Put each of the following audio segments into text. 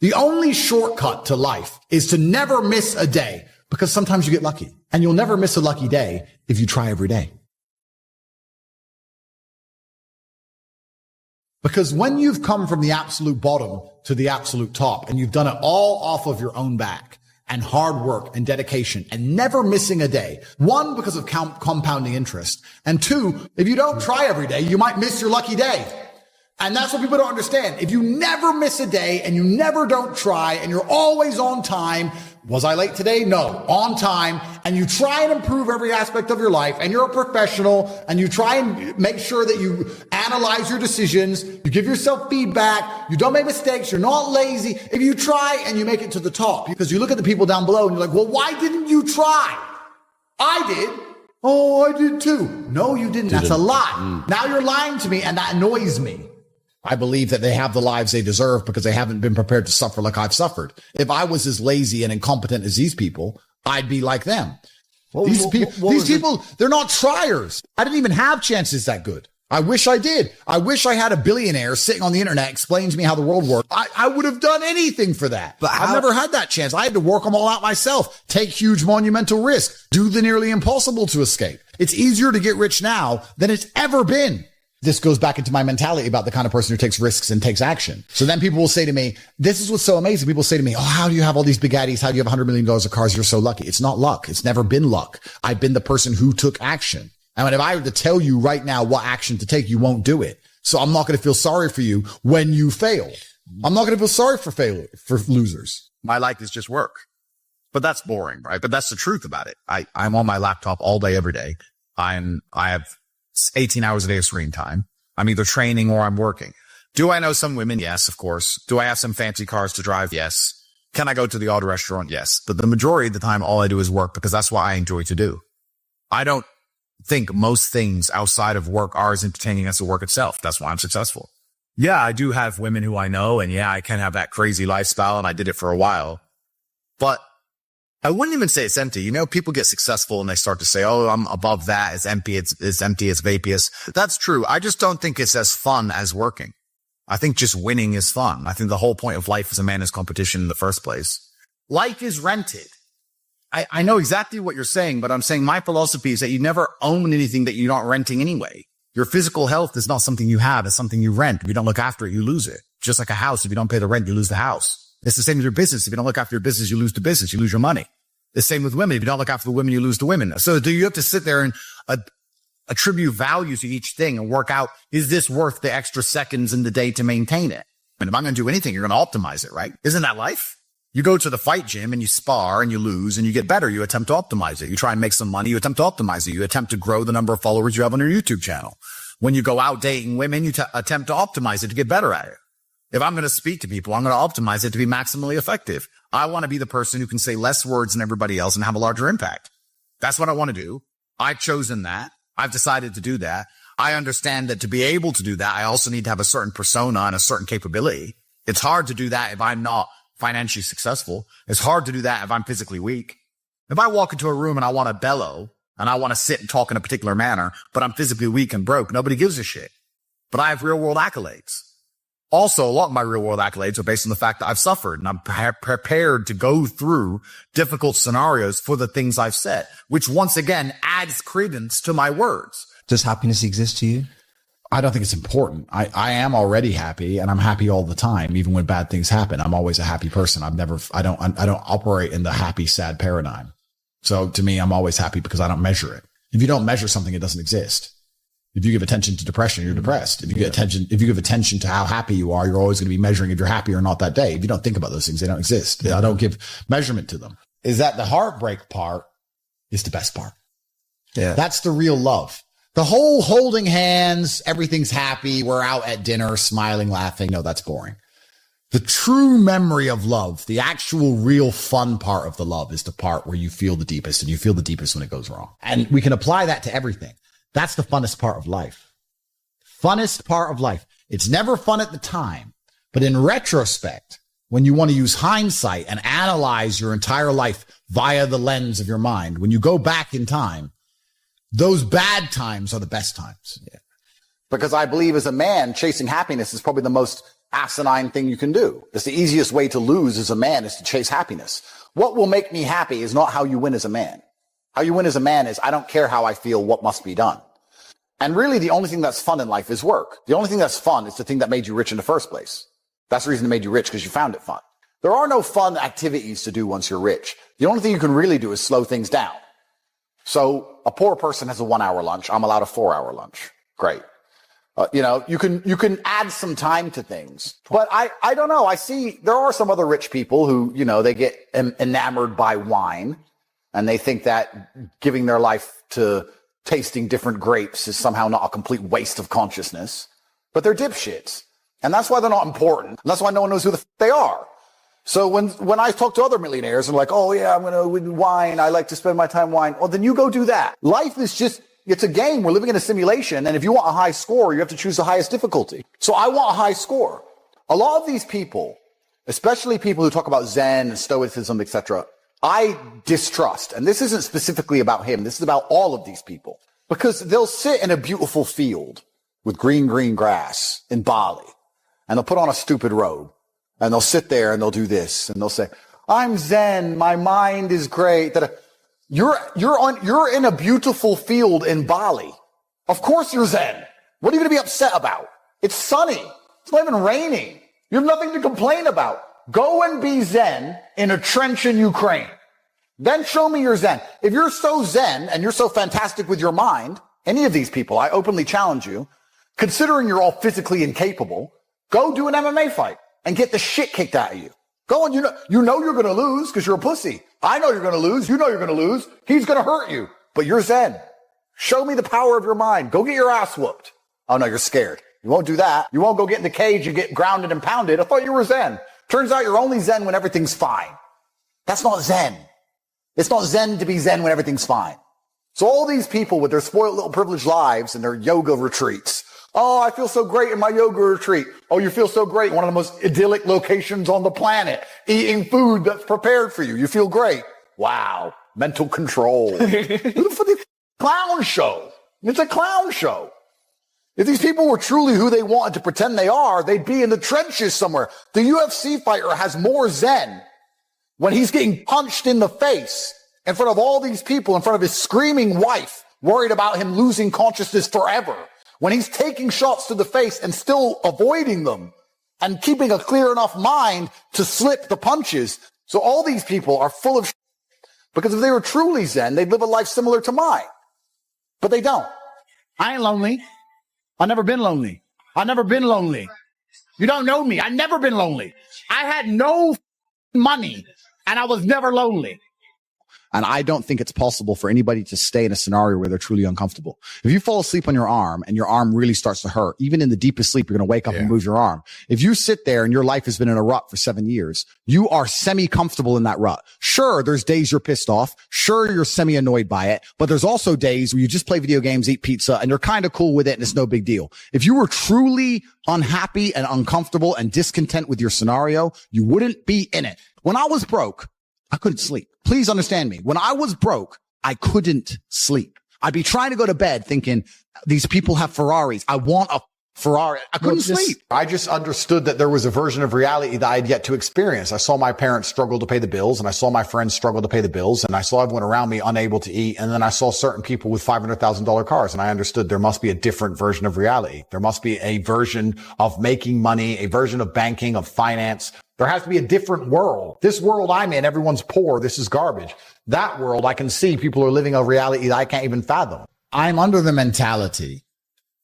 The only shortcut to life is to never miss a day, because sometimes you get lucky, and you'll never miss a lucky day if you try every day. Because when you've come from the absolute bottom to the absolute top, and you've done it all off of your own back, and hard work and dedication and never missing a day, one, because of compounding interest, and two, if you don't try every day, you might miss your lucky day. And that's what people don't understand. If you never miss a day and you never don't try and you're always on time, was I late today? No, on time. And you try and improve every aspect of your life, and you're a professional, and you try and make sure that you analyze your decisions, you give yourself feedback, you don't make mistakes, you're not lazy. If you try and you make it to the top, because you look at the people down below and you're like, well, why didn't you try? I did. Oh, I did too. No, you didn't. That's a lie. Now you're lying to me, and that annoys me. I believe that they have the lives they deserve because they haven't been prepared to suffer like I've suffered. If I was as lazy and incompetent as these people, I'd be like them. These people, they're not triers. I didn't even have chances that good. I wish I did. I wish I had a billionaire sitting on the internet explaining to me how the world worked. I would have done anything for that. But I've never had that chance. I had to work them all out myself, take huge monumental risks, do the nearly impossible to escape. It's easier to get rich now than it's ever been. This goes back into my mentality about the kind of person who takes risks and takes action. So then people will say to me, this is what's so amazing. People say to me, oh, how do you have all these big Addies? How do you have $100 million of cars? You're so lucky. It's not luck. It's never been luck. I've been the person who took action. And if I were to tell you right now what action to take, you won't do it. So I'm not going to feel sorry for you when you fail. I'm not going to feel sorry for losers. My life is just work. But that's boring, right? But that's the truth about it. I'm on my laptop all day, every day. I have 18 hours a day of screen time. I'm either training or I'm working. Do I know some women? Yes, of course. Do I have some fancy cars to drive? Yes. Can I go to the odd restaurant? Yes. But the majority of the time, all I do is work because that's what I enjoy to do. I don't think most things outside of work are as entertaining as the work itself. That's why I'm successful. Yeah, I do have women who I know, and yeah, I can have that crazy lifestyle, and I did it for a while. But I wouldn't even say it's empty. You know, people get successful and they start to say, oh, I'm above that. It's empty. It's empty. It's vaporous. That's true. I just don't think it's as fun as working. I think just winning is fun. I think the whole point of life as a man is competition in the first place. Life is rented. I know exactly what you're saying, but I'm saying my philosophy is that you never own anything that you're not renting anyway. Your physical health is not something you have. It's something you rent. If you don't look after it, you lose it. Just like a house. If you don't pay the rent, you lose the house. It's the same with your business. If you don't look after your business, you lose the business. You lose your money. The same with women. If you don't look after the women, you lose the women. So do you have to sit there and attribute value to each thing and work out, is this worth the extra seconds in the day to maintain it? And if I'm going to do anything, you're going to optimize it, right? Isn't that life? You go to the fight gym and you spar and you lose and you get better. You attempt to optimize it. You try and make some money. You attempt to optimize it. You attempt to grow the number of followers you have on your YouTube channel. When you go out dating women, you attempt to optimize it to get better at it. If I'm going to speak to people, I'm going to optimize it to be maximally effective. I want to be the person who can say less words than everybody else and have a larger impact. That's what I want to do. I've chosen that. I've decided to do that. I understand that to be able to do that, I also need to have a certain persona and a certain capability. It's hard to do that if I'm not financially successful. It's hard to do that if I'm physically weak. If I walk into a room and I want to bellow and I want to sit and talk in a particular manner, but I'm physically weak and broke, nobody gives a shit. But I have real world accolades. Also, a lot of my real world accolades are based on the fact that I've suffered and I'm prepared to go through difficult scenarios for the things I've said, which once again adds credence to my words. Does happiness exist to you? I don't think it's important. I am already happy and I'm happy all the time. Even when bad things happen, I'm always a happy person. I don't operate in the happy, sad paradigm. So to me, I'm always happy because I don't measure it. If you don't measure something, it doesn't exist. If you give attention to depression, you're depressed. If you give attention to how happy you are, you're always going to be measuring if you're happy or not that day. If you don't think about those things, they don't exist. I don't give measurement to them. Is that the heartbreak part is the best part. Yeah. That's the real love. The whole holding hands, everything's happy, we're out at dinner, smiling, laughing. No, that's boring. The true memory of love, the actual real fun part of the love is the part where you feel the deepest, and you feel the deepest when it goes wrong. And we can apply that to everything. That's the funnest part of life. Funnest part of life. It's never fun at the time, but in retrospect, when you want to use hindsight and analyze your entire life via the lens of your mind, when you go back in time, those bad times are the best times. Yeah. Because I believe as a man, chasing happiness is probably the most asinine thing you can do. It's the easiest way to lose as a man is to chase happiness. What will make me happy is not how you win as a man. How you win as a man is I don't care how I feel, what must be done. And really the only thing that's fun in life is work. The only thing that's fun is the thing that made you rich in the first place. That's the reason it made you rich, because you found it fun. There are no fun activities to do once you're rich. The only thing you can really do is slow things down. So a poor person has a 1 hour lunch. I'm allowed a 4 hour lunch. Great. You can add some time to things, but I don't know. I see there are some other rich people who, they get enamored by wine and they think that giving their life to tasting different grapes is somehow not a complete waste of consciousness, but they're dipshits. And that's why they're not important. And that's why no one knows who they are. So when I talk to other millionaires and like, oh yeah, I'm going to win wine. I like to spend my time wine. Well, then you go do that. Life is it's a game. We're living in a simulation. And if you want a high score, you have to choose the highest difficulty. So I want a high score. A lot of these people, especially people who talk about Zen and Stoicism, etc., I distrust. And this isn't specifically about him. This is about all of these people, because they'll sit in a beautiful field with green grass in Bali and they'll put on a stupid robe and they'll sit there and they'll do this and they'll say, I'm Zen. My mind is great. You're in a beautiful field in Bali. Of course you're Zen. What are you going to be upset about? It's sunny. It's not even raining. You have nothing to complain about. Go and be Zen in a trench in Ukraine. Then show me your Zen. If you're so Zen and you're so fantastic with your mind, any of these people, I openly challenge you, considering you're all physically incapable, go do an MMA fight and get the shit kicked out of you. Go and you know you're going to lose because you're a pussy. I know you're going to lose. You know you're going to lose. He's going to hurt you, but you're Zen. Show me the power of your mind. Go get your ass whooped. Oh no, you're scared. You won't do that. You won't go get in the cage and get grounded and pounded. I thought you were Zen. Turns out you're only Zen when everything's fine. That's not Zen. It's not Zen to be Zen when everything's fine. So all these people with their spoiled little privileged lives and their yoga retreats. Oh, I feel so great in my yoga retreat. Oh, you feel so great. One of the most idyllic locations on the planet. Eating food that's prepared for you. You feel great. Wow. Mental control. For the clown show. It's a clown show. If these people were truly who they wanted to pretend they are, they'd be in the trenches somewhere. The UFC fighter has more Zen when he's getting punched in the face in front of all these people, in front of his screaming wife, worried about him losing consciousness forever. When he's taking shots to the face and still avoiding them and keeping a clear enough mind to slip the punches. So all these people are full of shit, because if they were truly Zen, they'd live a life similar to mine. But they don't. I ain't lonely. I've never been lonely. I've never been lonely. You don't know me. I've never been lonely. I had no money and I was never lonely. And I don't think it's possible for anybody to stay in a scenario where they're truly uncomfortable. If you fall asleep on your arm and your arm really starts to hurt, even in the deepest sleep, you're going to wake up and move your arm. If you sit there and your life has been in a rut for 7 years, you are semi-comfortable in that rut. Sure, there's days you're pissed off. Sure, you're semi-annoyed by it. But there's also days where you just play video games, eat pizza, and you're kind of cool with it and it's no big deal. If you were truly unhappy and uncomfortable and discontent with your scenario, you wouldn't be in it. When I was broke, I couldn't sleep. Please understand me. When I was broke, I couldn't sleep. I'd be trying to go to bed thinking, these people have Ferraris. I want a Ferrari. I couldn't sleep. I just understood that there was a version of reality that I had yet to experience. I saw my parents struggle to pay the bills, and I saw my friends struggle to pay the bills, and I saw everyone around me unable to eat. And then I saw certain people with $500,000 cars, and I understood there must be a different version of reality. There must be a version of making money, a version of banking, of finance. There has to be a different world. This world I'm in, everyone's poor. This is garbage. That world, I can see people are living a reality that I can't even fathom. I'm under the mentality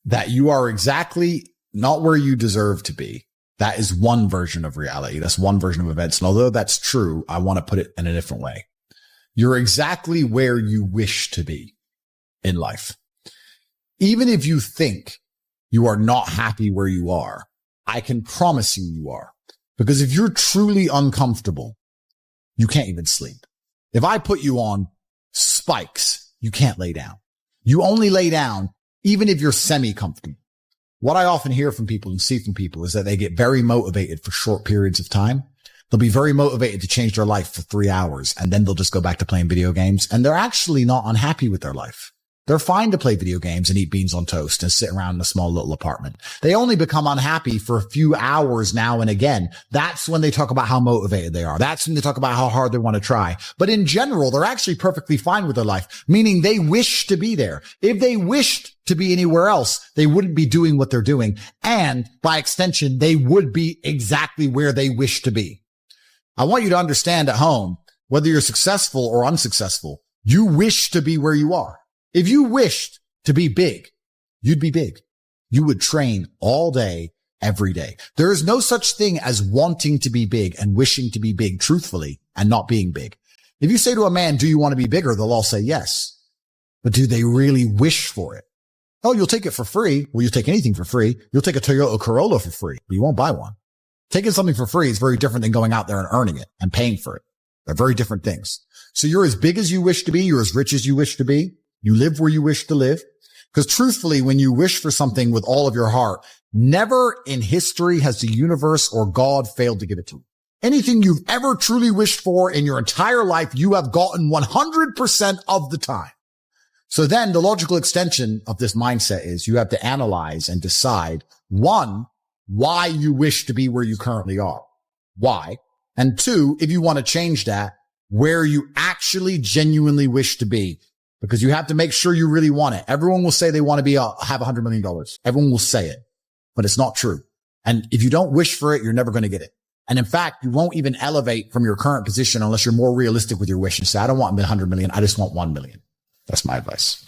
that you are exactly not where you deserve to be. That is one version of reality. That's one version of events. And although that's true, I want to put it in a different way. You're exactly where you wish to be in life. Even if you think you are not happy where you are, I can promise you are. Because if you're truly uncomfortable, you can't even sleep. If I put you on spikes, you can't lay down. You only lay down even if you're semi-comfortable. What I often hear from people and see from people is that they get very motivated for short periods of time. They'll be very motivated to change their life for 3 hours, and then they'll just go back to playing video games. And they're actually not unhappy with their life. They're fine to play video games and eat beans on toast and sit around in a small little apartment. They only become unhappy for a few hours now and again. That's when they talk about how motivated they are. That's when they talk about how hard they want to try. But in general, they're actually perfectly fine with their life, meaning they wish to be there. If they wished to be anywhere else, they wouldn't be doing what they're doing. And by extension, they would be exactly where they wish to be. I want you to understand at home, whether you're successful or unsuccessful, you wish to be where you are. If you wished to be big, you'd be big. You would train all day, every day. There is no such thing as wanting to be big and wishing to be big truthfully and not being big. If you say to a man, do you want to be bigger? They'll all say yes. But do they really wish for it? Oh, you'll take it for free. Well, you'll take anything for free. You'll take a Toyota Corolla for free, but you won't buy one. Taking something for free is very different than going out there and earning it and paying for it. They're very different things. So you're as big as you wish to be. You're as rich as you wish to be. You live where you wish to live. Because truthfully, when you wish for something with all of your heart, never in history has the universe or God failed to give it to you. Anything you've ever truly wished for in your entire life, you have gotten 100% of the time. So then the logical extension of this mindset is you have to analyze and decide, one, why you wish to be where you currently are. Why? And two, if you want to change that, where you actually genuinely wish to be. Because you have to make sure you really want it. Everyone will say they want to have $100 million. Everyone will say it, but it's not true. And if you don't wish for it, you're never going to get it. And in fact, you won't even elevate from your current position unless you're more realistic with your wish and say, I don't want 100 million. I just want 1 million. That's my advice.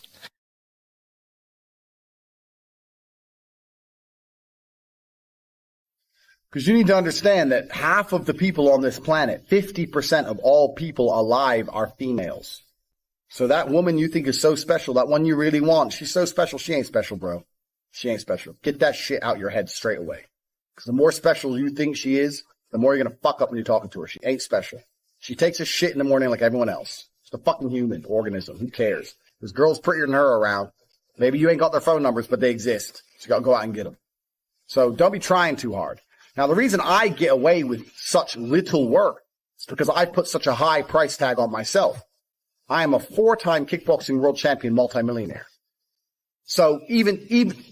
Because you need to understand that half of the people on this planet, 50% of all people alive, are females. So that woman you think is so special, that one you really want, she's so special, she ain't special, bro. She ain't special. Get that shit out your head straight away. Because the more special you think she is, the more you're going to fuck up when you're talking to her. She ain't special. She takes a shit in the morning like everyone else. It's a fucking human organism. Who cares? There's girls prettier than her around. Maybe you ain't got their phone numbers, but they exist. So you got to go out and get them. So don't be trying too hard. Now, the reason I get away with such little work is because I put such a high price tag on myself. I am a 4-time kickboxing world champion multimillionaire. So even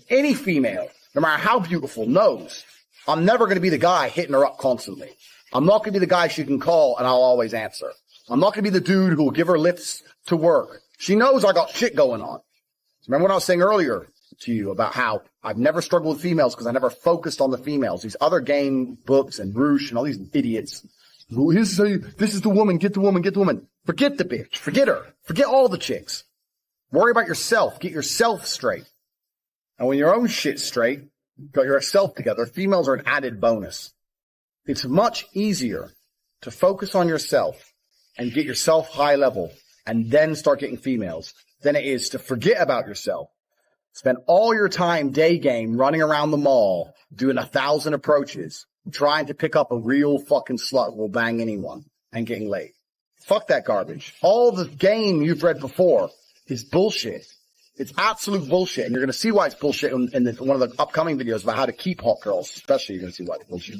any female, no matter how beautiful, knows I'm never going to be the guy hitting her up constantly. I'm not going to be the guy she can call and I'll always answer. I'm not going to be the dude who will give her lifts to work. She knows I got shit going on. Remember what I was saying earlier to you about how I've never struggled with females because I never focused on the females. These other game books and Roosh and all these idiots. This is the woman, get the woman, get the woman. Forget the bitch. Forget her. Forget all the chicks. Worry about yourself. Get yourself straight. And when your own shit's straight, got yourself together, females are an added bonus. It's much easier to focus on yourself and get yourself high level and then start getting females than it is to forget about yourself. Spend all your time day game running around the mall, doing 1,000 approaches, trying to pick up a real fucking slut who will bang anyone and getting laid. Fuck that garbage. All the game you've read before is bullshit. It's absolute bullshit. And you're going to see why it's bullshit in one of the upcoming videos about how to keep hot girls. Especially you're going to see why it's bullshit.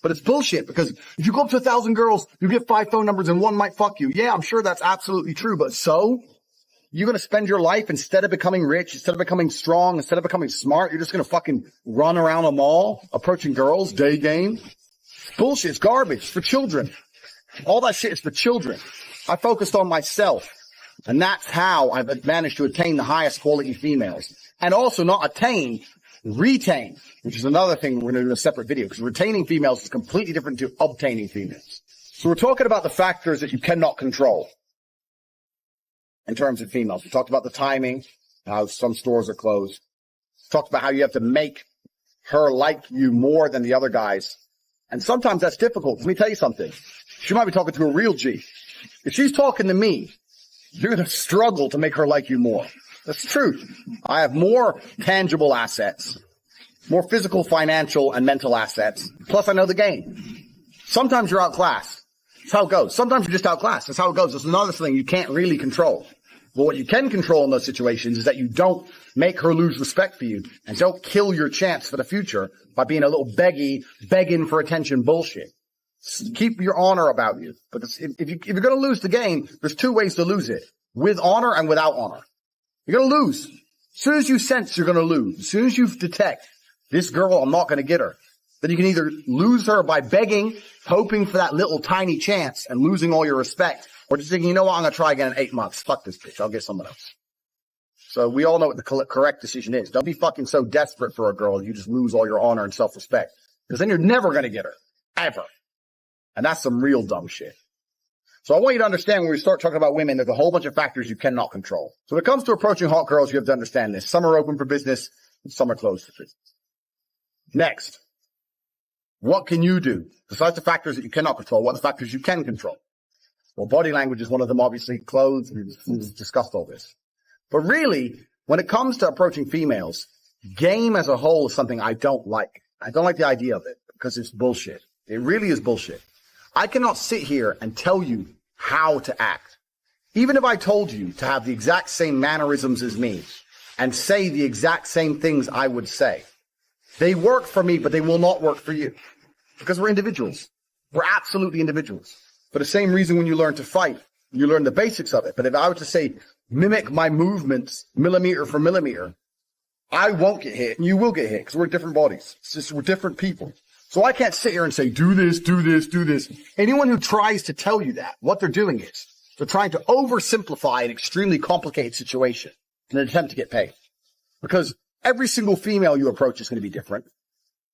But it's bullshit because if you go up to 1,000 girls, you get 5 phone numbers and one might fuck you. Yeah, I'm sure that's absolutely true. But so? You're going to spend your life, instead of becoming rich, instead of becoming strong, instead of becoming smart, you're just going to fucking run around a mall, approaching girls, day game. Bullshit. It's garbage. It's for children. All that shit is for children. I focused on myself. And that's how I've managed to attain the highest quality females. And also not attain, retain, which is another thing we're going to do in a separate video, because retaining females is completely different to obtaining females. So we're talking about the factors that you cannot control in terms of females. We talked about the timing, how some stores are closed. We talked about how you have to make her like you more than the other guys. And sometimes that's difficult. Let me tell you something. She might be talking to a real G. If she's talking to me, you're going to struggle to make her like you more. That's the truth. I have more tangible assets, more physical, financial, and mental assets. Plus, I know the game. Sometimes you're outclassed. That's how it goes. Sometimes you're just outclassed. That's how it goes. That's another thing you can't really control. But what you can control in those situations is that you don't make her lose respect for you and don't kill your chance for the future by being a little begging for attention bullshit. Keep your honor about you. Because if you're going to lose the game, there's 2 ways to lose it. With honor and without honor. You're going to lose. As soon as you sense you're going to lose, as soon as you detect this girl, I'm not going to get her, then you can either lose her by begging, hoping for that little tiny chance and losing all your respect, or just thinking, you know what, I'm going to try again in 8 months. Fuck this bitch. I'll get someone else. So we all know what the correct decision is. Don't be fucking so desperate for a girl you just lose all your honor and self-respect. Because then you're never going to get her. Ever. And that's some real dumb shit. So I want you to understand when we start talking about women, there's a whole bunch of factors you cannot control. So when it comes to approaching hot girls, you have to understand this. Some are open for business, and some are closed for business. Next. What can you do? Besides the factors that you cannot control, what are the factors you can control? Well, body language is one of them, obviously. Clothes, we've discussed all this. But really, when it comes to approaching females, game as a whole is something I don't like. I don't like the idea of it because it's bullshit. It really is bullshit. I cannot sit here and tell you how to act. Even if I told you to have the exact same mannerisms as me and say the exact same things I would say, they work for me, but they will not work for you because we're individuals. We're absolutely individuals. For the same reason when you learn to fight, you learn the basics of it. But if I were to say, mimic my movements millimeter for millimeter, I won't get hit and you will get hit because we're different bodies. It's just we're different people. So I can't sit here and say, do this, do this, do this. Anyone who tries to tell you that, what they're doing is they're trying to oversimplify an extremely complicated situation in an attempt to get paid. Because every single female you approach is going to be different.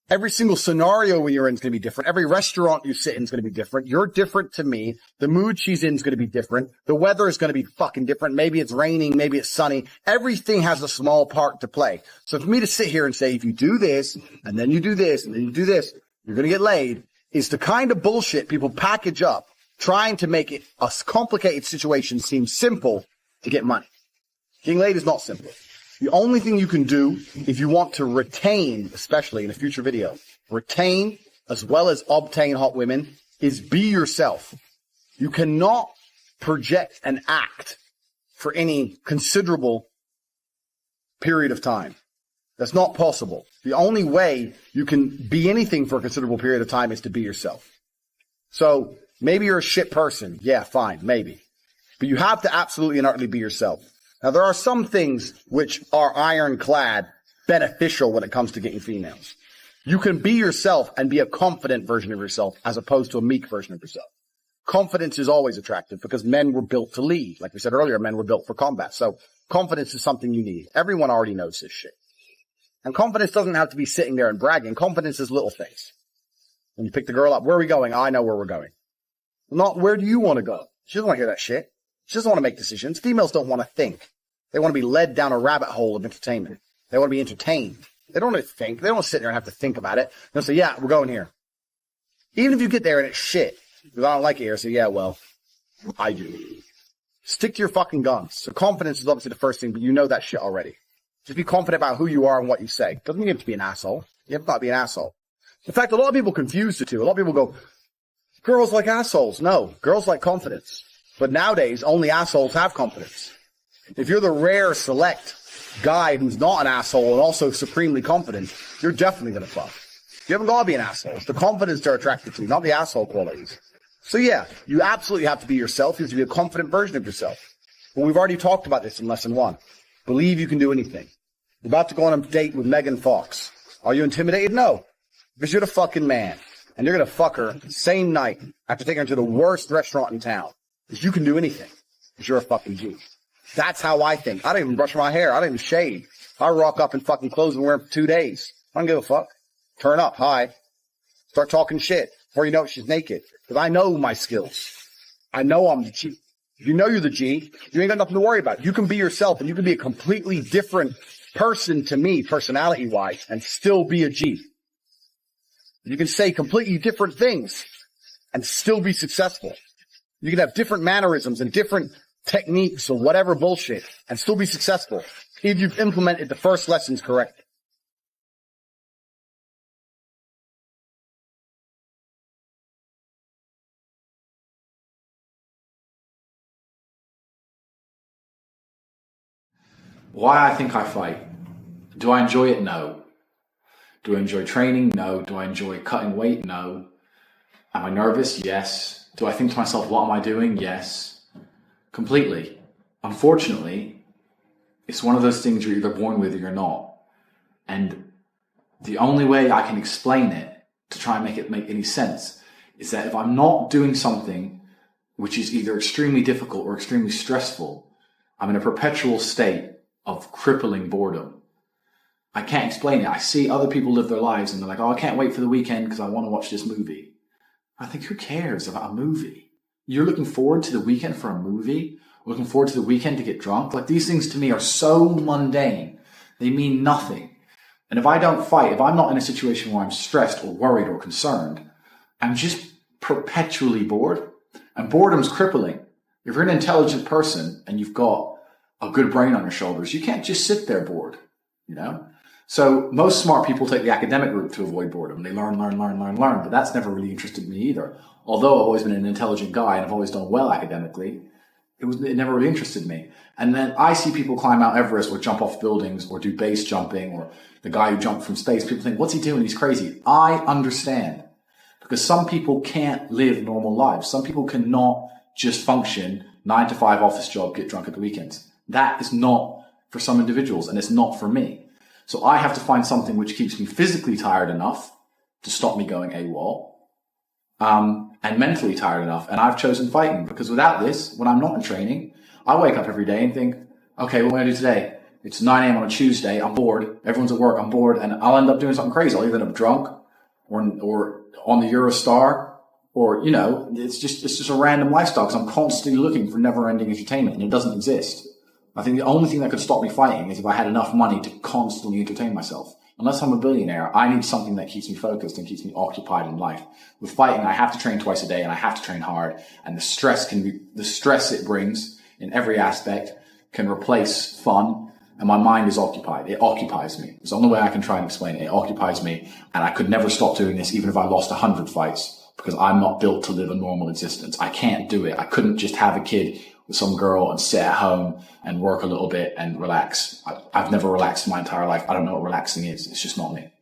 Every single scenario when you're in is going to be different. Every restaurant you sit in is going to be different. You're different to me. The mood she's in is going to be different. The weather is going to be fucking different. Maybe it's raining. Maybe it's sunny. Everything has a small part to play. So for me to sit here and say, if you do this, and then you do this, and then you do this, you're going to get laid, is the kind of bullshit people package up, trying to make it a complicated situation seem simple to get money. Getting laid is not simple. The only thing you can do if you want to retain, especially in a future video, retain as well as obtain hot women is be yourself. You cannot project and act for any considerable period of time. That's not possible. The only way you can be anything for a considerable period of time is to be yourself. So maybe you're a shit person. Yeah, fine, maybe. But you have to absolutely and utterly be yourself. Now, there are some things which are ironclad beneficial when it comes to getting females. You can be yourself and be a confident version of yourself as opposed to a meek version of yourself. Confidence is always attractive because men were built to lead. Like we said earlier, men were built for combat. So confidence is something you need. Everyone already knows this shit. And confidence doesn't have to be sitting there and bragging. Confidence is little things. When you pick the girl up, where are we going? I know where we're going. Not where do you want to go? She doesn't want to hear that shit. She doesn't want to make decisions. Females don't want to think. They want to be led down a rabbit hole of entertainment. They want to be entertained. They don't want to think. They don't want to sit there and have to think about it. They'll say, yeah, we're going here. Even if you get there and it's shit, because I don't like it here, so yeah, well, I do. Stick to your fucking guns. So confidence is obviously the first thing, but you know that shit already. Just be confident about who you are and what you say. Doesn't mean you have to be an asshole. You have to not be an asshole. In fact, a lot of people confuse the two. A lot of people go, girls like assholes. No, girls like confidence. But nowadays, only assholes have confidence. If you're the rare select guy who's not an asshole and also supremely confident, you're definitely going to fuck. You haven't got to be an asshole. It's the confidence they're attracted to, not the asshole qualities. So yeah, you absolutely have to be yourself. You have to be a confident version of yourself. But we've already talked about this in lesson 1. Believe you can do anything. You're about to go on a date with Megan Fox. Are you intimidated? No. Because you're the fucking man. And you're going to fuck her the same night after taking her to the worst restaurant in town. Because you can do anything. Because you're a fucking G. That's how I think. I don't even brush my hair. I don't even shave. I rock up in fucking clothes and wear them for 2 days. I don't give a fuck. Turn up. Hi. Start talking shit. Before you know it, she's naked. Because I know my skills. I know I'm the G. If you know you're the G, you ain't got nothing to worry about. You can be yourself and you can be a completely different person to me, personality-wise, and still be a G. You can say completely different things and still be successful. You can have different mannerisms and different techniques or whatever bullshit and still be successful if you've implemented the first lessons correctly. Why I think I fight. Do I enjoy it? No. Do I enjoy training? No. Do I enjoy cutting weight? No. Am I nervous? Yes. Do I think to myself, what am I doing? Yes. Completely. Unfortunately, It's one of those things you're either born with or you're not. And the only way I can explain it to try and make it make any sense is that if I'm not doing something which is either extremely difficult or extremely stressful, I'm in a perpetual state of crippling boredom. I can't explain it. I see other people live their lives and they're like, oh, I can't wait for the weekend because I want to watch this movie. I think, who cares about a movie? You're looking forward to the weekend for a movie? Looking forward to the weekend to get drunk? Like, these things to me are so mundane. They mean nothing. And if I don't fight, if I'm not in a situation where I'm stressed or worried or concerned, I'm just perpetually bored. And boredom's crippling. If you're an intelligent person and you've got a good brain on your shoulders, you can't just sit there bored, you know? So most smart people take the academic route to avoid boredom. They learn, but that's never really interested me either. Although I've always been an intelligent guy and I've always done well academically, it never really interested me. And then I see people climb Mount Everest or jump off buildings or do base jumping, or the guy who jumped from space. People think, what's he doing? He's crazy. I understand. Because some people can't live normal lives. Some people cannot just function 9 to 5 office job, get drunk at the weekends. That is not for some individuals, and it's not for me. So I have to find something which keeps me physically tired enough to stop me going AWOL, and mentally tired enough. And I've chosen fighting, because without this, when I'm not in training, I wake up every day and think, okay, what am I going to do today? It's 9 a.m. on a Tuesday. I'm bored. Everyone's at work. I'm bored. And I'll end up doing something crazy. I'll either end up drunk or on the Eurostar, or, you know, it's just a random lifestyle, because I'm constantly looking for never-ending entertainment, and it doesn't exist. I think the only thing that could stop me fighting is if I had enough money to constantly entertain myself. Unless I'm a billionaire, I need something that keeps me focused and keeps me occupied in life. With fighting, I have to train twice a day, and I have to train hard, and the stress it brings in every aspect can replace fun. And my mind is occupied. It occupies me. It's the only way I can try and explain it. It occupies me. And I could never stop doing this, even if I lost 100 fights, because I'm not built to live a normal existence. I can't do it. I couldn't just have a kid with some girl and sit at home and work a little bit and relax. I've never relaxed my entire life. I don't know what relaxing is. It's just not me.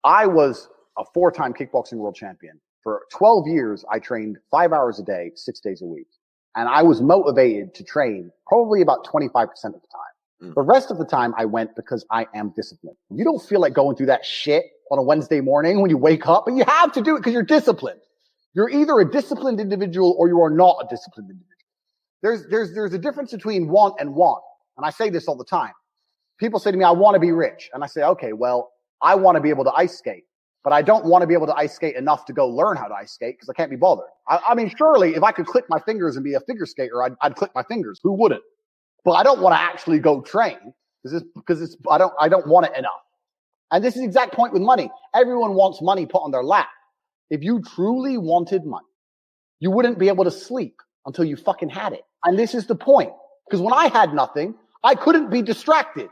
I was a 4-time kickboxing world champion. For 12 years, I trained 5 hours a day, 6 days a week. And I was motivated to train probably about 25% of the time. The rest of the time I went because I am disciplined. You don't feel like going through that shit on a Wednesday morning when you wake up, but you have to do it because you're disciplined. You're either a disciplined individual or you are not a disciplined individual. There's a difference between want and want. And I say this all the time. People say to me, I want to be rich. And I say, okay, well, I want to be able to ice skate. But I don't want to be able to ice skate enough to go learn how to ice skate because I can't be bothered. I mean, surely if I could click my fingers and be a figure skater, I'd click my fingers. Who wouldn't? But I don't want to actually go train because I don't want it enough. And this is the exact point with money. Everyone wants money put on their lap. If you truly wanted money, you wouldn't be able to sleep until you fucking had it. And this is the point. Because when I had nothing, I couldn't be distracted.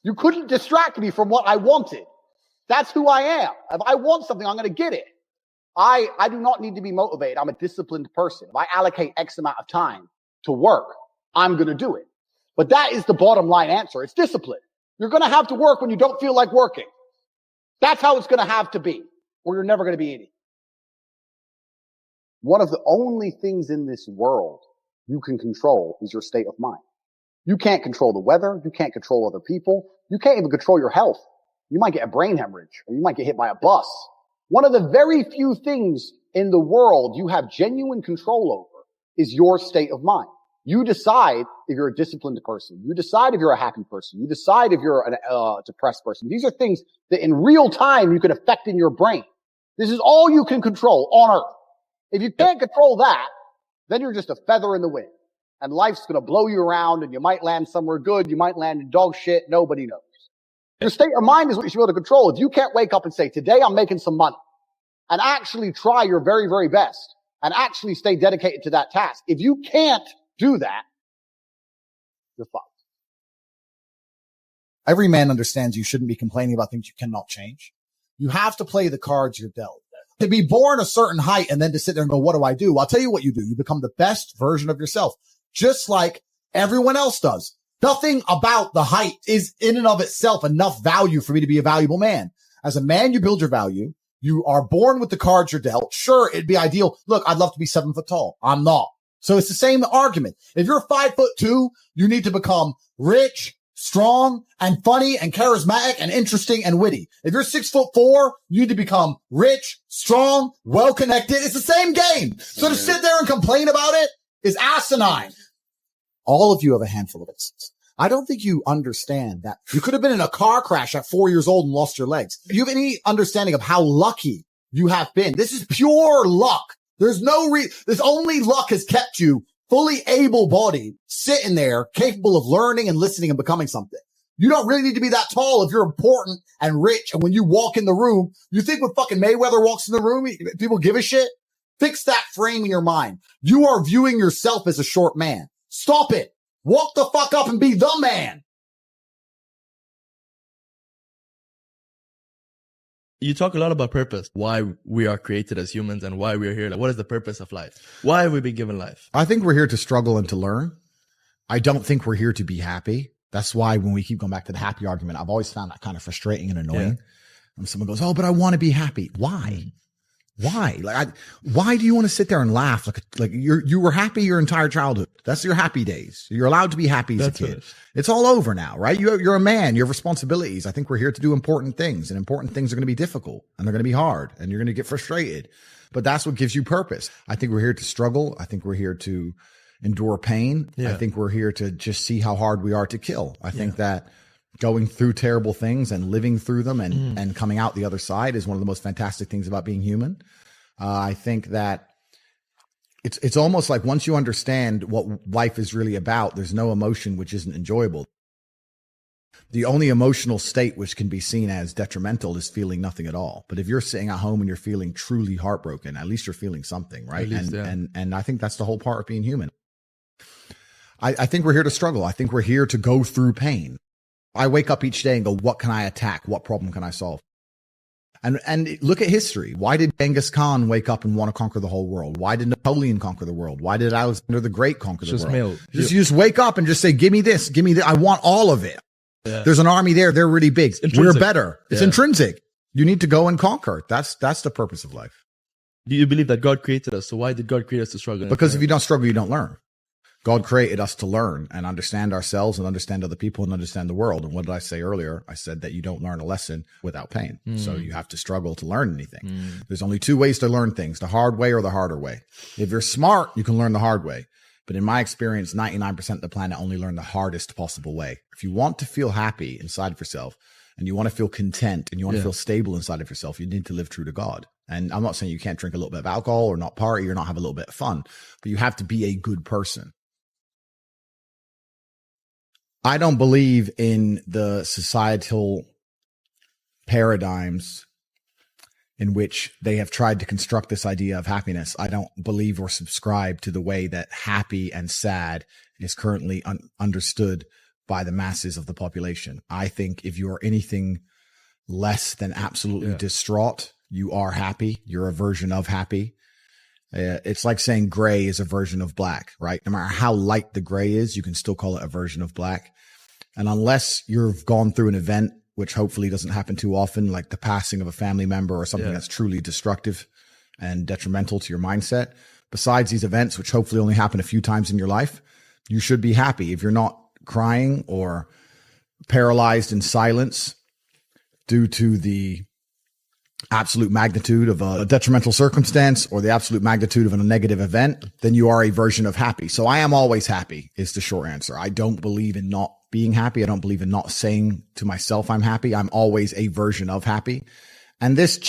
You couldn't distract me from what I wanted. That's who I am. If I want something, I'm going to get it. I do not need to be motivated. I'm a disciplined person. If I allocate X amount of time to work, I'm going to do it. But that is the bottom line answer. It's discipline. You're going to have to work when you don't feel like working. That's how it's going to have to be, or you're never going to be anything. One of the only things in this world you can control is your state of mind. You can't control the weather. You can't control other people. You can't even control your health. You might get a brain hemorrhage, or you might get hit by a bus. One of the very few things in the world you have genuine control over is your state of mind. You decide if you're a disciplined person. You decide if you're a happy person. You decide if you're a depressed person. These are things that in real time you can affect in your brain. This is all you can control on earth. If you can't control that, then you're just a feather in the wind. And life's going to blow you around, and you might land somewhere good. You might land in dog shit. Nobody knows. Your state of mind is what you should be able to control. If you can't wake up and say, today I'm making some money, and actually try your very, very best, and actually stay dedicated to that task. If you can't do that, you're fucked. Every man understands you shouldn't be complaining about things you cannot change. You have to play the cards you're dealt. To be born a certain height and then to sit there and go, what do I do? I'll tell you what you do. You become the best version of yourself, just like everyone else does. Nothing about the height is in and of itself enough value for me to be a valuable man. As a man, you build your value. You are born with the cards you're dealt. Sure, it'd be ideal. Look, I'd love to be 7 foot tall. I'm not. So it's the same argument. If you're 5'2", you need to become rich, strong, and funny, and charismatic, and interesting, and witty. If you're 6'4", you need to become rich, strong, well-connected. It's the same game. So to sit there and complain about it is asinine. All of you have a handful of instances. I don't think you understand that you could have been in a car crash at 4 years old and lost your legs. Do you have any understanding of how lucky you have been? This is pure luck. There's this only luck has kept you fully able-bodied, sitting there, capable of learning and listening and becoming something. You don't really need to be that tall if you're important and rich. And when you walk in the room, you think when fucking Mayweather walks in the room, people give a shit? Fix that frame in your mind. You are viewing yourself as a short man. Stop it. Walk the fuck up and be the man. You talk a lot about purpose, why we are created as humans and why we're here. Like, what is the purpose of life? Why have we been given life? I think we're here to struggle and to learn. I don't think we're here to be happy. That's why when we keep going back to the happy argument, I've always found that kind of frustrating and annoying. Yeah. When someone goes, oh, but I want to be happy. Why? Why? Why do you want to sit there and laugh? Like you were happy your entire childhood. That's your happy days. You're allowed to be happy as a kid. It's all over now, right? You're a man. You have responsibilities. I think we're here to do important things, and important things are going to be difficult, and they're going to be hard, and you're going to get frustrated. But that's what gives you purpose. I think we're here to struggle. I think we're here to endure pain. Yeah. I think we're here to just see how hard we are to kill. I think that going through terrible things and living through them and coming out the other side is one of the most fantastic things about being human. I think that it's almost like once you understand what life is really about, there's no emotion which isn't enjoyable. The only emotional state which can be seen as detrimental is feeling nothing at all. But if you're sitting at home and you're feeling truly heartbroken, at least you're feeling something, right? And I think that's the whole part of being human. I think we're here to struggle. I think we're here to go through pain. I wake up each day and go, what can I attack? What problem can I solve? And look at history. Why did Genghis Khan wake up and want to conquer the whole world? Why did Napoleon conquer the world? Why did Alexander the Great conquer the world? You just wake up and just say, give me this, give me that. I want all of it. Yeah. There's an army there. They're really big. We're better. It's intrinsic. You need to go and conquer. That's the purpose of life. Do you believe that God created us? So why did God create us to struggle? Because if you don't struggle, you don't learn. God created us to learn and understand ourselves and understand other people and understand the world. And what did I say earlier? I said that you don't learn a lesson without pain. So you have to struggle to learn anything. There's only two ways to learn things, the hard way or the harder way. If you're smart, you can learn the hard way. But in my experience, 99% of the planet only learn the hardest possible way. If you want to feel happy inside of yourself and you want to feel content and you want to feel stable inside of yourself, you need to live true to God. And I'm not saying you can't drink a little bit of alcohol or not party or not have a little bit of fun, but you have to be a good person. I don't believe in the societal paradigms in which they have tried to construct this idea of happiness. I don't believe or subscribe to the way that happy and sad is currently understood by the masses of the population. I think if you're anything less than absolutely distraught, you are happy. You're a version of happy. It's like saying gray is a version of black, right? No matter how light the gray is, you can still call it a version of black. And unless you've gone through an event, which hopefully doesn't happen too often, like the passing of a family member or something that's truly destructive and detrimental to your mindset, besides these events, which hopefully only happen a few times in your life, you should be happy. If you're not crying or paralyzed in silence due to the absolute magnitude of a detrimental circumstance or the absolute magnitude of a negative event, then you are a version of happy. So I am always happy is the short answer. I don't believe in not being happy. I don't believe in not saying to myself I'm happy. I'm always a version of happy. And this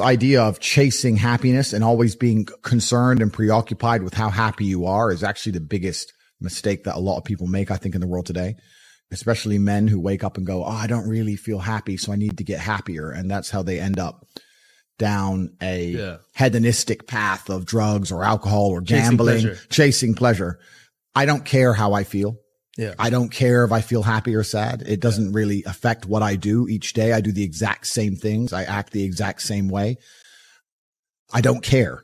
idea of chasing happiness and always being concerned and preoccupied with how happy you are is actually the biggest mistake that a lot of people make, I think, in the world today. Especially men who wake up and go, oh, I don't really feel happy, so I need to get happier. And that's how they end up down a hedonistic path of drugs or alcohol or gambling, chasing pleasure. I don't care how I feel. Yeah. I don't care if I feel happy or sad. It doesn't really affect what I do each day. I do the exact same things. I act the exact same way. I don't care.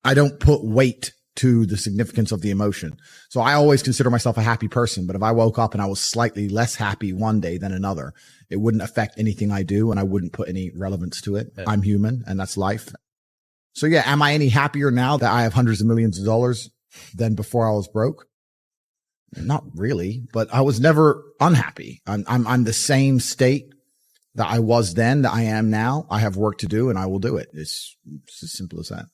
I don't put weight to the significance of the emotion. So I always consider myself a happy person, but if I woke up and I was slightly less happy one day than another, it wouldn't affect anything I do and I wouldn't put any relevance to it. I'm human and that's life. So yeah, am I any happier now that I have hundreds of millions of dollars than before I was broke? Not really, but I was never unhappy. I'm the same state that I was then that I am now. I have work to do and I will do it. It's as simple as that.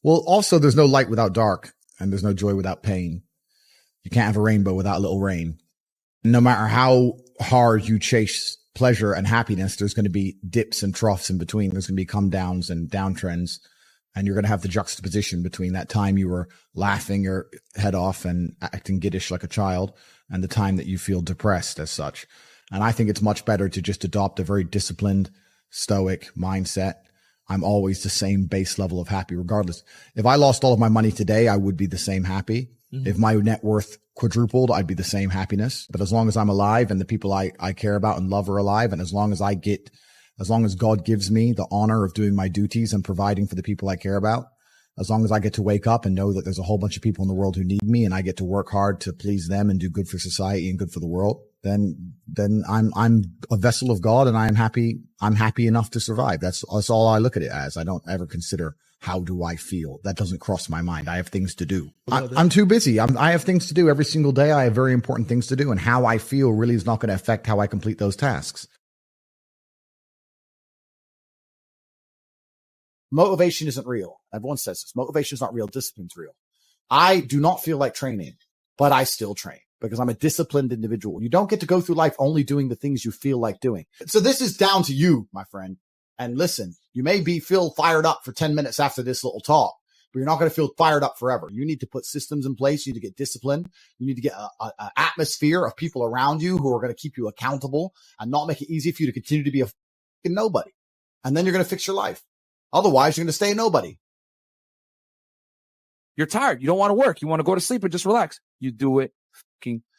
Well, also there's no light without dark and there's no joy without pain. You can't have a rainbow without a little rain. No matter how hard you chase pleasure and happiness, there's going to be dips and troughs in between. There's going to be come downs and downtrends. And you're going to have the juxtaposition between that time you were laughing your head off and acting giddish like a child and the time that you feel depressed as such. And I think it's much better to just adopt a very disciplined, stoic mindset. I'm always the same base level of happy regardless. If I lost all of my money today, I would be the same happy. Mm-hmm. If my net worth quadrupled, I'd be the same happiness. But as long as I'm alive and the people I care about and love are alive, and as long as God gives me the honor of doing my duties and providing for the people I care about, as long as I get to wake up and know that there's a whole bunch of people in the world who need me and I get to work hard to please them and do good for society and good for the world, then I'm a vessel of God and I'm happy enough to survive. That's all I look at it as. I don't ever consider how do I feel. That doesn't cross my mind. I have things to do. I'm too busy. I have things to do every single day. I have very important things to do, and how I feel really is not going to affect how I complete those tasks. Motivation isn't real. Everyone says this. Motivation is not real. Discipline's real. I do not feel like training, but I still train because I'm a disciplined individual. You don't get to go through life only doing the things you feel like doing. So this is down to you, my friend. And listen, you may feel fired up for 10 minutes after this little talk, but you're not going to feel fired up forever. You need to put systems in place. You need to get disciplined. You need to get an atmosphere of people around you who are going to keep you accountable and not make it easy for you to continue to be a fucking nobody. And then you're going to fix your life. Otherwise, you're going to stay a nobody. You're tired. You don't want to work. You want to go to sleep and just relax. You do it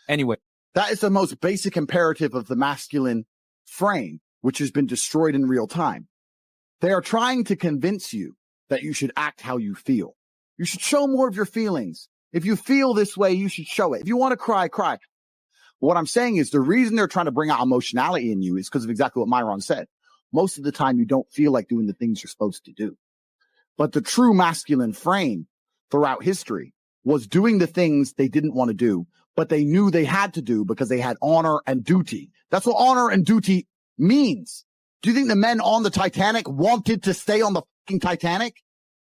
anyway. That is the most basic imperative of the masculine frame, which has been destroyed in real time. They are trying to convince you that you should act how you feel. You should show more of your feelings. If you feel this way, you should show it. If you want to cry, cry. What I'm saying is the reason they're trying to bring out emotionality in you is because of exactly what Myron said. Most of the time, you don't feel like doing the things you're supposed to do. But the true masculine frame throughout history was doing the things they didn't want to do, but they knew they had to do because they had honor and duty. That's what honor and duty means. Do you think the men on the Titanic wanted to stay on the fucking Titanic?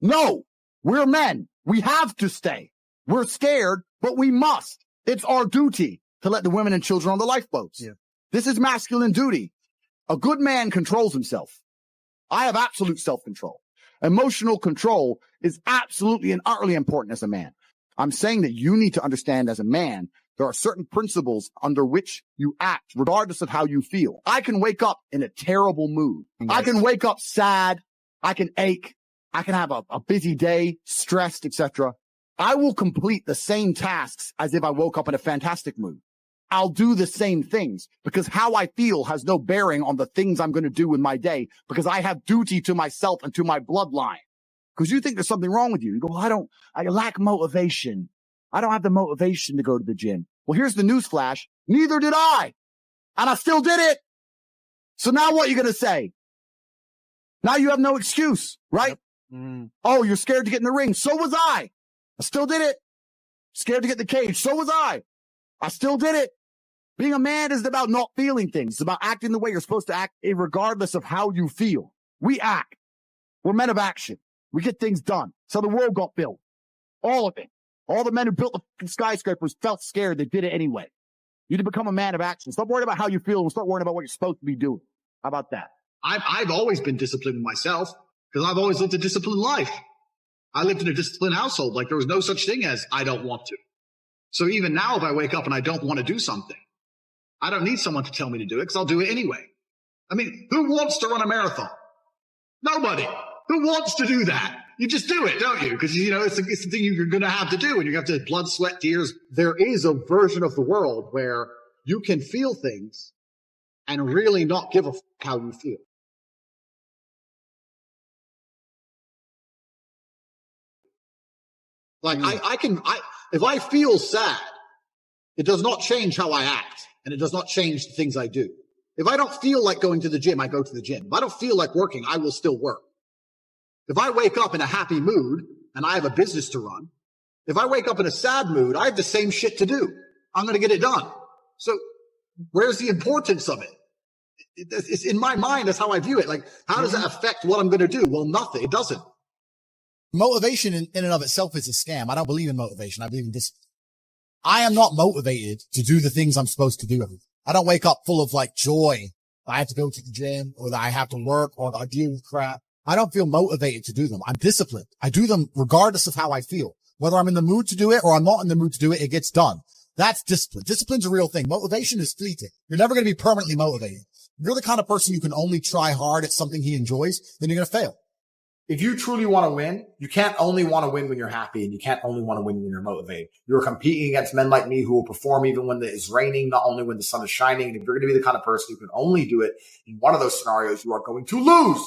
No, we're men. We have to stay. We're scared, but we must. It's our duty to let the women and children on the lifeboats. Yeah. This is masculine duty. A good man controls himself. I have absolute self-control. Emotional control is absolutely and utterly important as a man. I'm saying that you need to understand as a man, there are certain principles under which you act, regardless of how you feel. I can wake up in a terrible mood. Yes. I can wake up sad. I can ache. I can have a busy day, stressed, etc. I will complete the same tasks as if I woke up in a fantastic mood. I'll do the same things because how I feel has no bearing on the things I'm going to do in my day because I have duty to myself and to my bloodline. Because you think there's something wrong with you. You go, well, I lack motivation. I don't have the motivation to go to the gym. Well, here's the news flash. Neither did I. And I still did it. So now what are you going to say? Now you have no excuse, right? Yep. Mm. Oh, you're scared to get in the ring. So was I. I still did it. Scared to get in the cage. So was I. I still did it. Being a man isn't about not feeling things. It's about acting the way you're supposed to act, regardless of how you feel. We act. We're men of action. We get things done. So the world got built. All of it. All the men who built the skyscrapers felt scared. They did it anyway. You need to become a man of action. Stop worrying about how you feel and start worrying about what you're supposed to be doing. How about that? I've always been disciplined myself because I've always lived a disciplined life. I lived in a disciplined household. Like there was no such thing as I don't want to. So even now, if I wake up and I don't want to do something, I don't need someone to tell me to do it because I'll do it anyway. I mean, who wants to run a marathon? Nobody. Who wants to do that? You just do it, don't you? Because, you know, it's the thing you're going to have to do, and you have to blood, sweat, tears. There is a version of the world where you can feel things and really not give a f*** how you feel. Like if I feel sad, it does not change how I act, and it does not change the things I do. If I don't feel like going to the gym, I go to the gym. If I don't feel like working, I will still work. If I wake up in a happy mood and I have a business to run, if I wake up in a sad mood, I have the same shit to do. I'm going to get it done. So where's the importance of it? It's in my mind. That's how I view it. Like, how does that affect what I'm going to do? Well, nothing. It doesn't. Motivation in and of itself is a scam. I don't believe in motivation. I believe in discipline. I am not motivated to do the things I'm supposed to do. I don't wake up full of like joy. I have to go to the gym or that I have to work or that I deal with crap. I don't feel motivated to do them. I'm disciplined. I do them regardless of how I feel. Whether I'm in the mood to do it or I'm not in the mood to do it, it gets done. That's discipline. Discipline's a real thing. Motivation is fleeting. You're never going to be permanently motivated. If you're the kind of person who can only try hard at something he enjoys, then you're going to fail. If you truly want to win, you can't only want to win when you're happy, and you can't only want to win when you're motivated. You're competing against men like me who will perform even when it is raining, not only when the sun is shining. And if you're going to be the kind of person who can only do it in one of those scenarios, you are going to lose.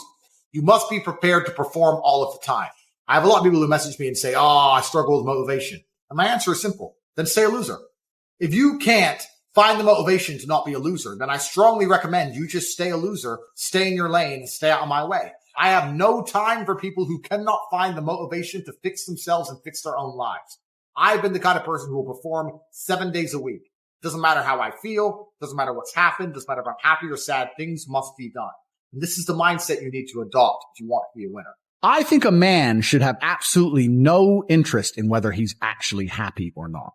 You must be prepared to perform all of the time. I have a lot of people who message me and say, oh, I struggle with motivation. And my answer is simple. Then stay a loser. If you can't find the motivation to not be a loser, then I strongly recommend you just stay a loser, stay in your lane, and stay out of my way. I have no time for people who cannot find the motivation to fix themselves and fix their own lives. I've been the kind of person who will perform 7 days a week. Doesn't matter how I feel. Doesn't matter what's happened. Doesn't matter if I'm happy or sad. Things must be done. And this is the mindset you need to adopt if you want to be a winner. I think a man should have absolutely no interest in whether he's actually happy or not.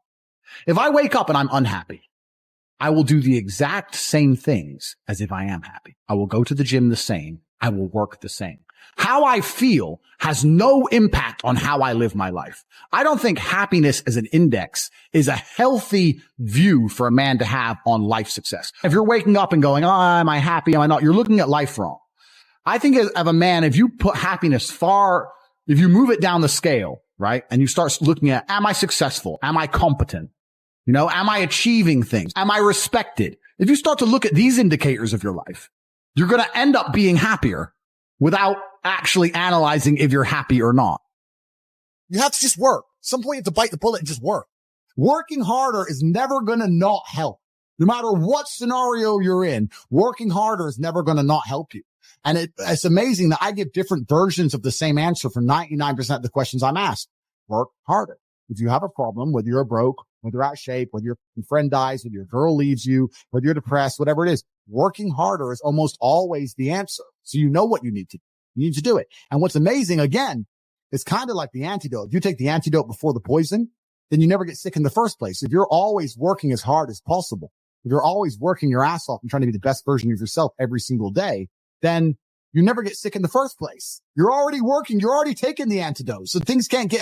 If I wake up and I'm unhappy, I will do the exact same things as if I am happy. I will go to the gym the same. I will work the same. How I feel has no impact on how I live my life. I don't think happiness as an index is a healthy view for a man to have on life success. If you're waking up and going, oh, am I happy? Am I not? You're looking at life wrong. I think as a man, if you put happiness if you move it down the scale, right? And you start looking at, am I successful? Am I competent? Am I achieving things? Am I respected? If you start to look at these indicators of your life, you're going to end up being happier without actually analyzing if you're happy or not. You have to just work. At some point you have to bite the bullet and just work. Working harder is never going to not help. No matter what scenario you're in, working harder is never going to not help you. And it's amazing that I give different versions of the same answer for 99% of the questions I'm asked. Work harder. If you have a problem, whether you're broke, whether you're out of shape, whether your friend dies, whether your girl leaves you, whether you're depressed, whatever it is, working harder is almost always the answer. So you know what you need to do. You need to do it. And what's amazing, again, it's kind of like the antidote. If you take the antidote before the poison, then you never get sick in the first place. If you're always working as hard as possible, if you're always working your ass off and trying to be the best version of yourself every single day, then you never get sick in the first place. You're already working. You're already taking the antidote. So things can't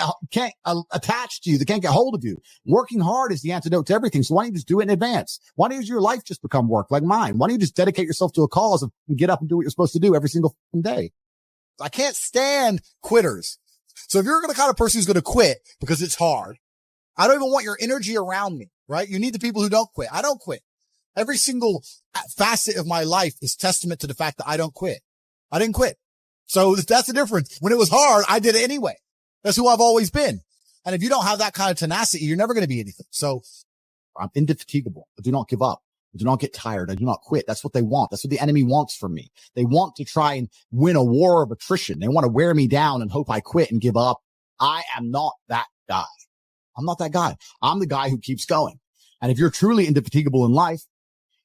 attach to you. They can't get hold of you. Working hard is the antidote to everything. So why don't you just do it in advance? Why don't your life just become work like mine? Why don't you just dedicate yourself to a cause and get up and do what you're supposed to do every single day? I can't stand quitters. So if you're the kind of person who's going to quit because it's hard, I don't even want your energy around me, right? You need the people who don't quit. I don't quit. Every single facet of my life is testament to the fact that I don't quit. I didn't quit. So that's the difference. When it was hard, I did it anyway. That's who I've always been. And if you don't have that kind of tenacity, you're never going to be anything. So I'm indefatigable. I do not give up. I do not get tired. I do not quit. That's what they want. That's what the enemy wants from me. They want to try and win a war of attrition. They want to wear me down and hope I quit and give up. I am not that guy. I'm not that guy. I'm the guy who keeps going. And if you're truly indefatigable in life,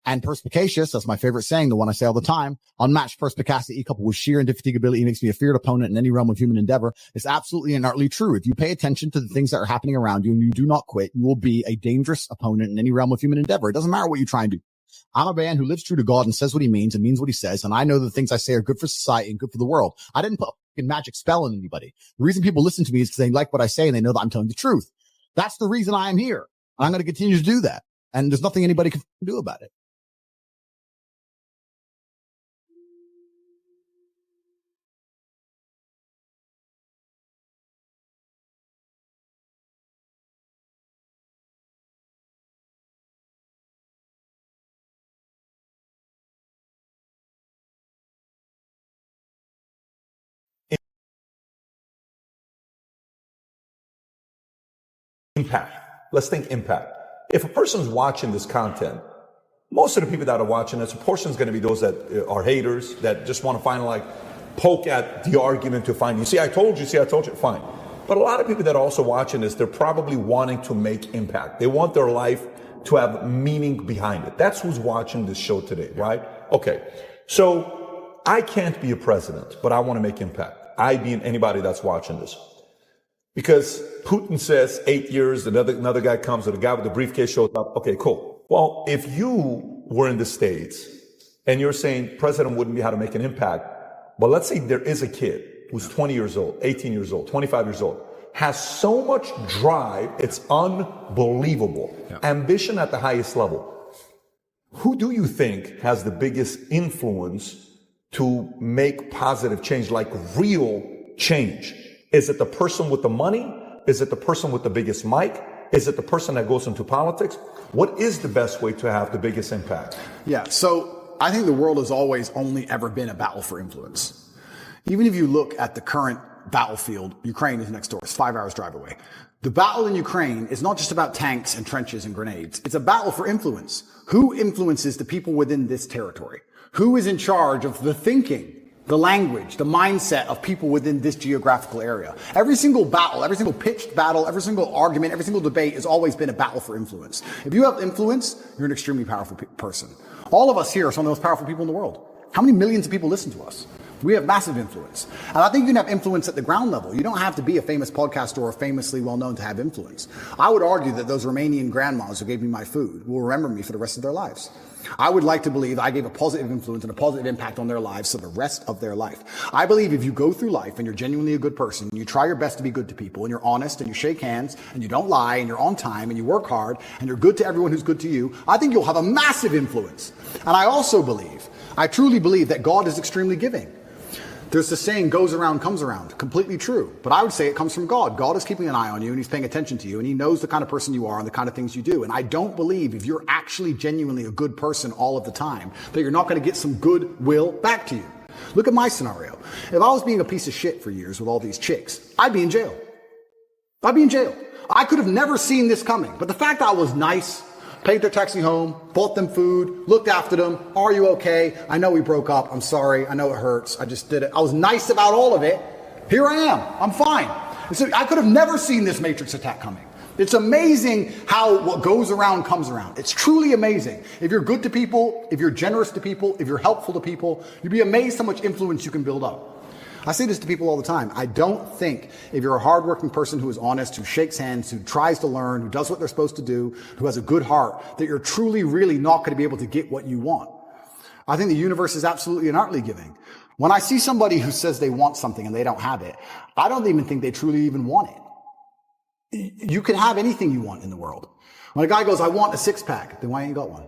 and perspicacious, that's my favorite saying, the one I say all the time, unmatched perspicacity coupled with sheer indefatigability makes me a feared opponent in any realm of human endeavor. It's absolutely and utterly true. If you pay attention to the things that are happening around you and you do not quit, you will be a dangerous opponent in any realm of human endeavor. It doesn't matter what you try and do. I'm a man who lives true to God and says what he means and means what he says. And I know the things I say are good for society and good for the world. I didn't put a magic spell on anybody. The reason people listen to me is because they like what I say and they know that I'm telling the truth. That's the reason I am here. I'm going to continue to do that. And there's nothing anybody can do about it. impact. Let's think impact. If a person's watching this content, most of the people that are watching this, a portion is going to be those that are haters, that just want to find like poke at the argument to find, you see, I told you, fine. But a lot of people that are also watching this, they're probably wanting to make impact. They want their life to have meaning behind it. That's who's watching this show today, right? Okay. So I can't be a president, but I want to make impact. I being anybody that's watching this. Because Putin says 8 years, another guy comes, or the guy with the briefcase shows up. Okay, cool. Well, if you were in the States and you're saying president wouldn't be how to make an impact, but let's say there is a kid who's 20 years old, 18 years old, 25 years old, has so much drive, it's unbelievable. Yeah. Ambition at the highest level. Who do you think has the biggest influence to make positive change, like real change? Is it the person with the money? Is it the person with the biggest mic? Is it the person that goes into politics? What is the best way to have the biggest impact? Yeah, so I think the world has always only ever been a battle for influence. Even if you look at the current battlefield, Ukraine is next door. It's 5 hours drive away. The battle in Ukraine is not just about tanks and trenches and grenades. It's a battle for influence. Who influences the people within this territory? Who is in charge of the thinking, the language, the mindset of people within this geographical area? Every single battle, every single pitched battle, every single argument, every single debate has always been a battle for influence. If you have influence, you're an extremely powerful person. All of us here are some of the most powerful people in the world. How many millions of people listen to us? We have massive influence. And I think you can have influence at the ground level. You don't have to be a famous podcaster or famously well-known to have influence. I would argue that those Romanian grandmas who gave me my food will remember me for the rest of their lives. I would like to believe I gave a positive influence and a positive impact on their lives for the rest of their life. I believe if you go through life and you're genuinely a good person, and you try your best to be good to people, and you're honest, and you shake hands, and you don't lie, and you're on time, and you work hard, and you're good to everyone who's good to you, I think you'll have a massive influence. And I also believe, I truly believe that God is extremely giving. There's the saying, goes around, comes around. Completely true. But I would say it comes from God. God is keeping an eye on you, and he's paying attention to you, and he knows the kind of person you are and the kind of things you do. And I don't believe if you're actually genuinely a good person all of the time, that you're not going to get some goodwill back to you. Look at my scenario. If I was being a piece of shit for years with all these chicks, I'd be in jail. I'd be in jail. I could have never seen this coming. But the fact that I was nice, paid their taxi home, bought them food, looked after them. Are you okay? I know we broke up. I'm sorry. I know it hurts. I just did it. I was nice about all of it. Here I am. I'm fine. So I could have never seen this Matrix attack coming. It's amazing how what goes around comes around. It's truly amazing. If you're good to people, if you're generous to people, if you're helpful to people, you'd be amazed how much influence you can build up. I say this to people all the time. I don't think if you're a hardworking person who is honest, who shakes hands, who tries to learn, who does what they're supposed to do, who has a good heart, that you're truly, really not going to be able to get what you want. I think the universe is absolutely and utterly giving. When I see somebody who says they want something and they don't have it, I don't even think they truly even want it. You can have anything you want in the world. When a guy goes, I want a six-pack, then why ain't you got one?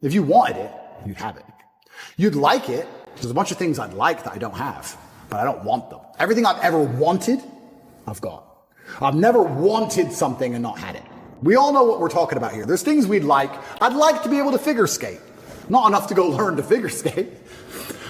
If you wanted it, you'd have it. You'd like it. There's a bunch of things I'd like that I don't have. But I don't want them. Everything I've ever wanted, I've got. I've never wanted something and not had it. We all know what we're talking about here. There's things we'd like. I'd like to be able to figure skate. Not enough to go learn to figure skate.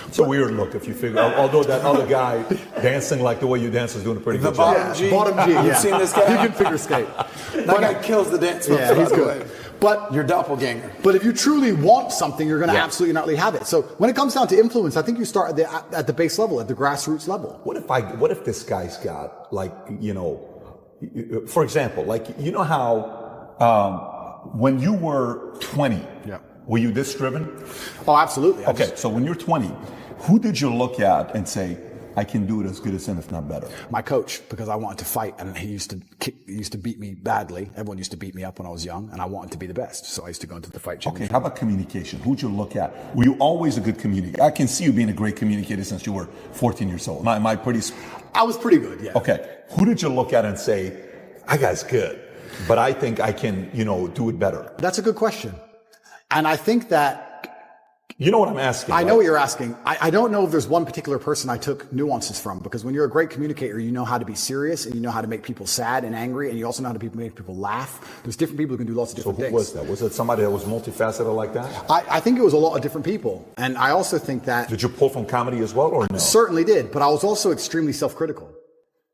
It's a weird look if you figure, although that other guy dancing like the way you dance is doing a pretty good job. Bottom G. You've seen this guy? He can figure skate. That guy kills the dance moves. Yeah, he's good. But your doppelganger. But if you truly want something, you're going to absolutely not have it. So when it comes down to influence, I think you start at the base level, at the grassroots level. What if this guy's got, like, you know, for example, like, you know how when you were 20, were you this driven? Oh, absolutely. Okay, so when you're 20, who did you look at and say, I can do it as good as him, if not better? My coach, because I wanted to fight, and he used to beat me badly. Everyone used to beat me up when I was young, and I wanted to be the best. So I used to go into the fight gym. Okay, how about communication? Who'd you look at? Were you always a good communicator? I can see you being a great communicator since you were 14 years old. Am I pretty? I was pretty good, yeah. Okay, who did you look at and say, that guy's good, but I think I can, you know, do it better? That's a good question. And I think that, you know what I'm asking. I know what you're asking. I don't know if there's one particular person I took nuances from, because when you're a great communicator, you know how to be serious, and you know how to make people sad and angry, and you also know how to make people laugh. There's different people who can do lots of different things. So who was that? Was it somebody that was multifaceted like that? I think it was a lot of different people. And I also think that... Did you pull from comedy as well, or no? Certainly did, but I was also extremely self-critical.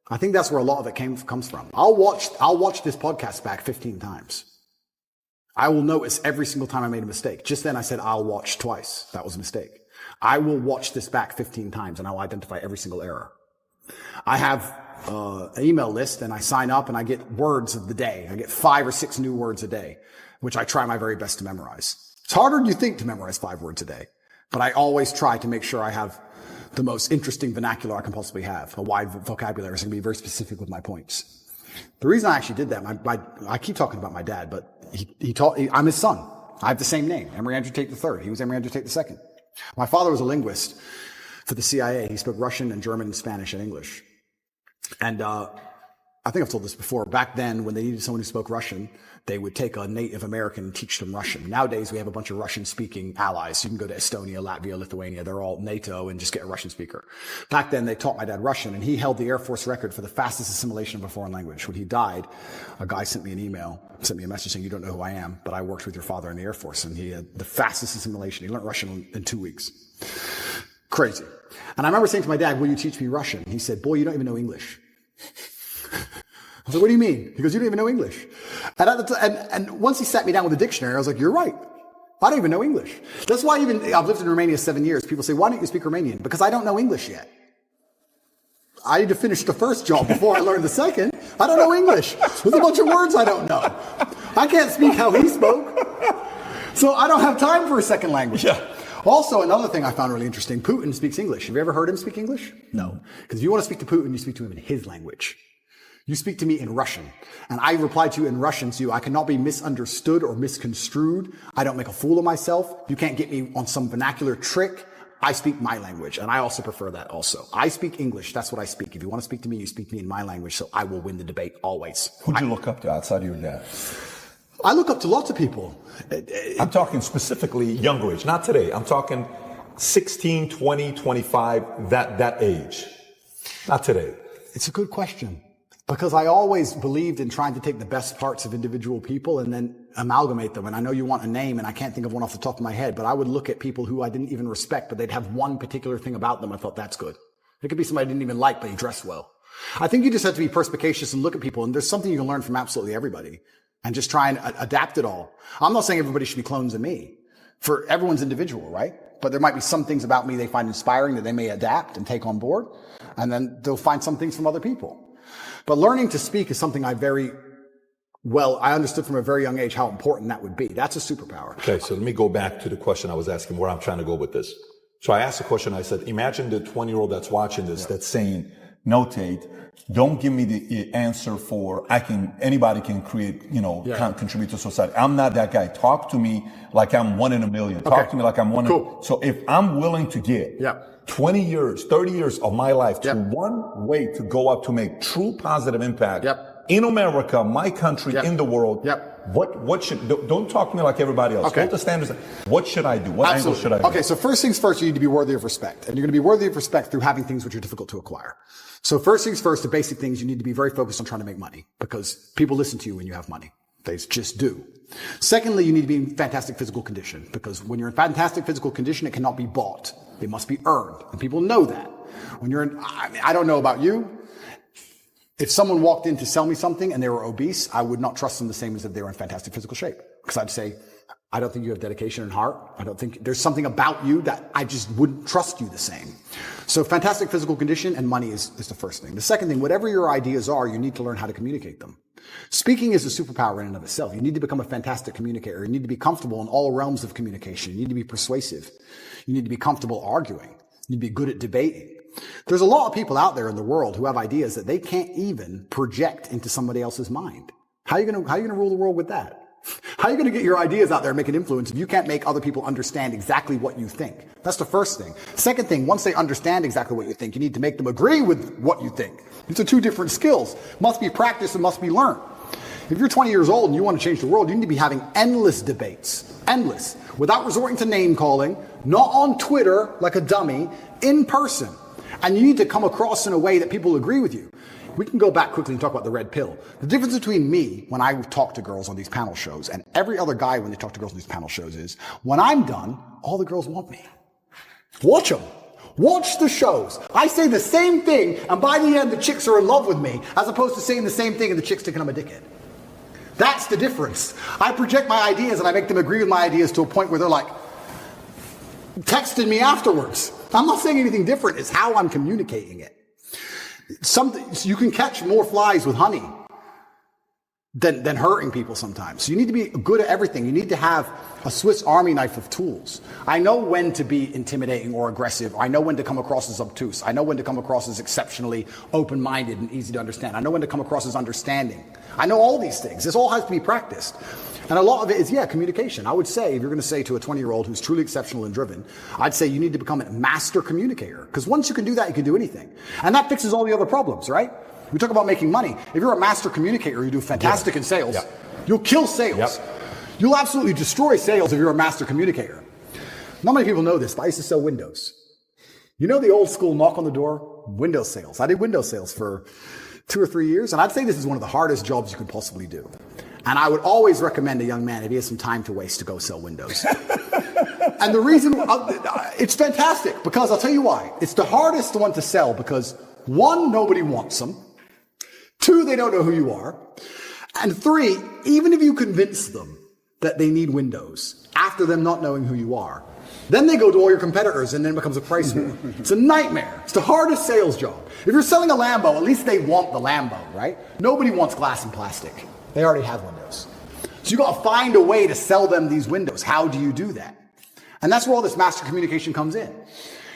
I think that's where a lot of it comes from. I'll watch this podcast back 15 times. I will notice every single time I made a mistake. Just then I said, I'll watch twice. That was a mistake. I will watch this back 15 times and I'll identify every single error. I have an email list and I sign up and I get words of the day. I get 5 or 6 new words a day, which I try my very best to memorize. It's harder than you think to memorize 5 words a day, but I always try to make sure I have the most interesting vernacular I can possibly have, a wide vocabulary, so I can be very specific with my points. The reason I actually did that, I keep talking about my dad, but I'm his son. I have the same name, Emory Andrew Tate III. He was Emory Andrew Tate II. My father was a linguist for the CIA. He spoke Russian and German and Spanish and English. And I think I've told this before. Back then, when they needed someone who spoke Russian, they would take a Native American and teach them Russian. Nowadays, we have a bunch of Russian-speaking allies. You can go to Estonia, Latvia, Lithuania. They're all NATO and just get a Russian speaker. Back then, they taught my dad Russian, and he held the Air Force record for the fastest assimilation of a foreign language. When he died, a guy sent me a message saying, you don't know who I am, but I worked with your father in the Air Force, and he had the fastest assimilation. He learned Russian in 2 weeks. Crazy. And I remember saying to my dad, will you teach me Russian? He said, boy, you don't even know English. I was like, what do you mean? He goes, you don't even know English. And once he sat me down with a dictionary, I was like, you're right. I don't even know English. That's why I've lived in Romania 7 years. People say, why don't you speak Romanian? Because I don't know English yet. I need to finish the first job before I learn the second. I don't know English. There's a bunch of words I don't know. I can't speak how he spoke. So I don't have time for a second language. Yeah. Also, another thing I found really interesting, Putin speaks English. Have you ever heard him speak English? No. Because if you want to speak to Putin, you speak to him in his language. You speak to me in Russian, and I reply to you in Russian to you. I cannot be misunderstood or misconstrued. I don't make a fool of myself. You can't get me on some vernacular trick. I speak my language, and I also prefer that also. I speak English. That's what I speak. If you want to speak to me, you speak to me in my language, so I will win the debate always. Who'd you look up to outside of your dad? I look up to lots of people. I'm talking specifically younger age, not today. I'm talking 16, 20, 25, that age. Not today. It's a good question. Because I always believed in trying to take the best parts of individual people and then amalgamate them. And I know you want a name, and I can't think of one off the top of my head, but I would look at people who I didn't even respect, but they'd have one particular thing about them. I thought, that's good. It could be somebody I didn't even like, but he dressed well. I think you just have to be perspicacious and look at people, and there's something you can learn from absolutely everybody and just try and adapt it all. I'm not saying everybody should be clones of me. For everyone's individual, right? But there might be some things about me they find inspiring that they may adapt and take on board, and then they'll find some things from other people. But learning to speak is something I understood from a very young age how important that would be. That's a superpower. Okay, so let me go back to the question I was asking, where I'm trying to go with this. So I asked the question, I said, imagine the 20-year-old that's watching this, that's saying, no, Tate, don't give me the answer for anybody can create, contribute to society. I'm not that guy. Talk to me like I'm 1 in a million. Talk to me like I'm one in. So if I'm willing to give 20 years, 30 years of my life to one way to go up to make true positive impact in America, my country, in the world, what should, don't talk to me like everybody else. Hold the standards. What should I do? What angle should I do? Okay, so first things first, you need to be worthy of respect. And you're going to be worthy of respect through having things which are difficult to acquire. So first things first, the basic things, you need to be very focused on trying to make money because people listen to you when you have money. They just do. Secondly, you need to be in fantastic physical condition because when you're in fantastic physical condition, it cannot be bought. It must be earned. And people know that. When you're I don't know about you. If someone walked in to sell me something and they were obese, I would not trust them the same as if they were in fantastic physical shape. Because I'd say, I don't think you have dedication and heart. I don't think there's something about you that I just wouldn't trust you the same. So fantastic physical condition and money is the first thing. The second thing, whatever your ideas are, you need to learn how to communicate them. Speaking is a superpower in and of itself. You need to become a fantastic communicator. You need to be comfortable in all realms of communication. You need to be persuasive. You need to be comfortable arguing. You need to be good at debating. There's a lot of people out there in the world who have ideas that they can't even project into somebody else's mind. How are you going to rule the world with that? How are you going to get your ideas out there and make an influence if you can't make other people understand exactly what you think? That's the first thing. Second thing, once they understand exactly what you think, you need to make them agree with what you think. These are two different skills. Must be practiced and must be learned. If you're 20 years old and you want to change the world, you need to be having endless debates. Endless. Without resorting to name calling, not on Twitter like a dummy, in person. And you need to come across in a way that people agree with you. We can go back quickly and talk about the red pill. The difference between me when I talk to girls on these panel shows and every other guy when they talk to girls on these panel shows is when I'm done, all the girls want me. Watch them. Watch the shows. I say the same thing, and by the end, the chicks are in love with me, as opposed to saying the same thing and the chicks thinking I'm a dickhead. That's the difference. I project my ideas and I make them agree with my ideas to a point where they're like texting me afterwards. I'm not saying anything different. It's how I'm communicating it. You can catch more flies with honey than hurting people sometimes. So you need to be good at everything. You need to have a Swiss Army knife of tools. I know when to be intimidating or aggressive. I know when to come across as obtuse. I know when to come across as exceptionally open-minded and easy to understand. I know when to come across as understanding. I know all these things. This all has to be practiced. And a lot of it is, communication. I would say, if you're going to say to a 20-year-old who's truly exceptional and driven, I'd say you need to become a master communicator. Because once you can do that, you can do anything. And that fixes all the other problems, right? We talk about making money. If you're a master communicator, you do fantastic in sales. Yeah. You'll kill sales. Yep. You'll absolutely destroy sales if you're a master communicator. Not many people know this, but I used to sell windows. You know the old school knock on the door? Window sales. I did window sales for 2 or 3 years, and I'd say this is one of the hardest jobs you could possibly do. And I would always recommend a young man, if he has some time to waste, to go sell windows. And the reason, it's fantastic, because I'll tell you why. It's the hardest one to sell because, 1, nobody wants them. 2, they don't know who you are. And 3, even if you convince them that they need windows, after them not knowing who you are, then they go to all your competitors and then it becomes a price war. It's a nightmare. It's the hardest sales job. If you're selling a Lambo, at least they want the Lambo, right? Nobody wants glass and plastic. They already have windows. So you got to find a way to sell them these windows. How do you do that? And that's where all this master communication comes in.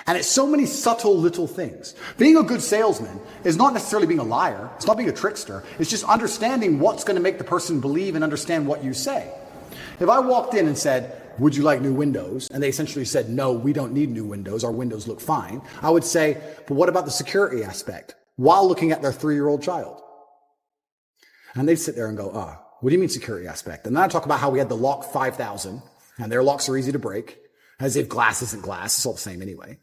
And it's so many subtle little things. Being a good salesman is not necessarily being a liar. It's not being a trickster. It's just understanding what's going to make the person believe and understand what you say. If I walked in and said, would you like new windows? And they essentially said, no, we don't need new windows. Our windows look fine. I would say, but what about the security aspect? While looking at their 3-year-old child. And they'd sit there and go, what do you mean security aspect? And then I talk about how we had the lock 5000 and their locks are easy to break, as if glass isn't glass. It's all the same anyway.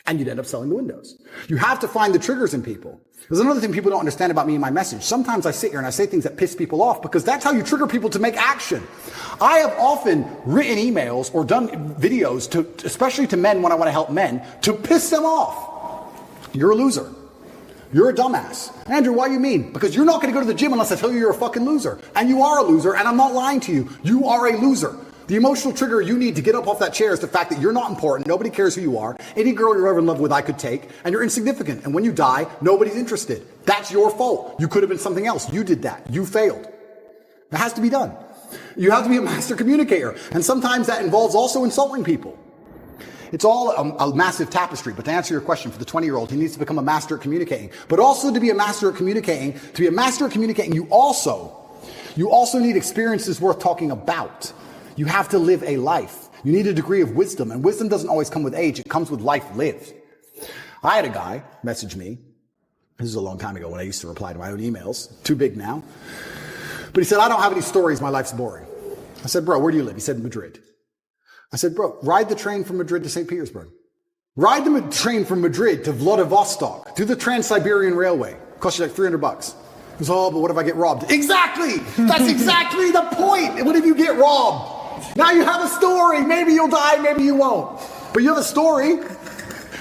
And you'd end up selling the windows. You have to find the triggers in people. There's another thing people don't understand about me and my message. Sometimes I sit here and I say things that piss people off because that's how you trigger people to make action. I have often written emails or done videos especially to men when I want to help men, to piss them off. You're a loser. You're a dumbass. Andrew, why you mean? Because you're not going to go to the gym unless I tell you you're a fucking loser. And you are a loser, and I'm not lying to you. You are a loser. The emotional trigger you need to get up off that chair is the fact that you're not important, nobody cares who you are, any girl you're ever in love with I could take, and you're insignificant. And when you die, nobody's interested. That's your fault. You could have been something else. You did that. You failed. It has to be done. You have to be a master communicator. And sometimes that involves also insulting people. It's all a massive tapestry. But to answer your question, for the 20-year-old, he needs to become a master at communicating. But also to be a master at communicating, you also need experiences worth talking about. You have to live a life. You need a degree of wisdom. And wisdom doesn't always come with age. It comes with life lived. I had a guy message me. This is a long time ago when I used to reply to my own emails. Too big now. But he said, I don't have any stories. My life's boring. I said, bro, where do you live? He said, Madrid. I said, bro, ride the train from Madrid to St. Petersburg. Ride the train from Madrid to Vladivostok. Do the Trans-Siberian Railway. Cost you like $300. He goes, oh, but what if I get robbed? Exactly! That's exactly the point! What if you get robbed? Now you have a story. Maybe you'll die, maybe you won't. But you have a story.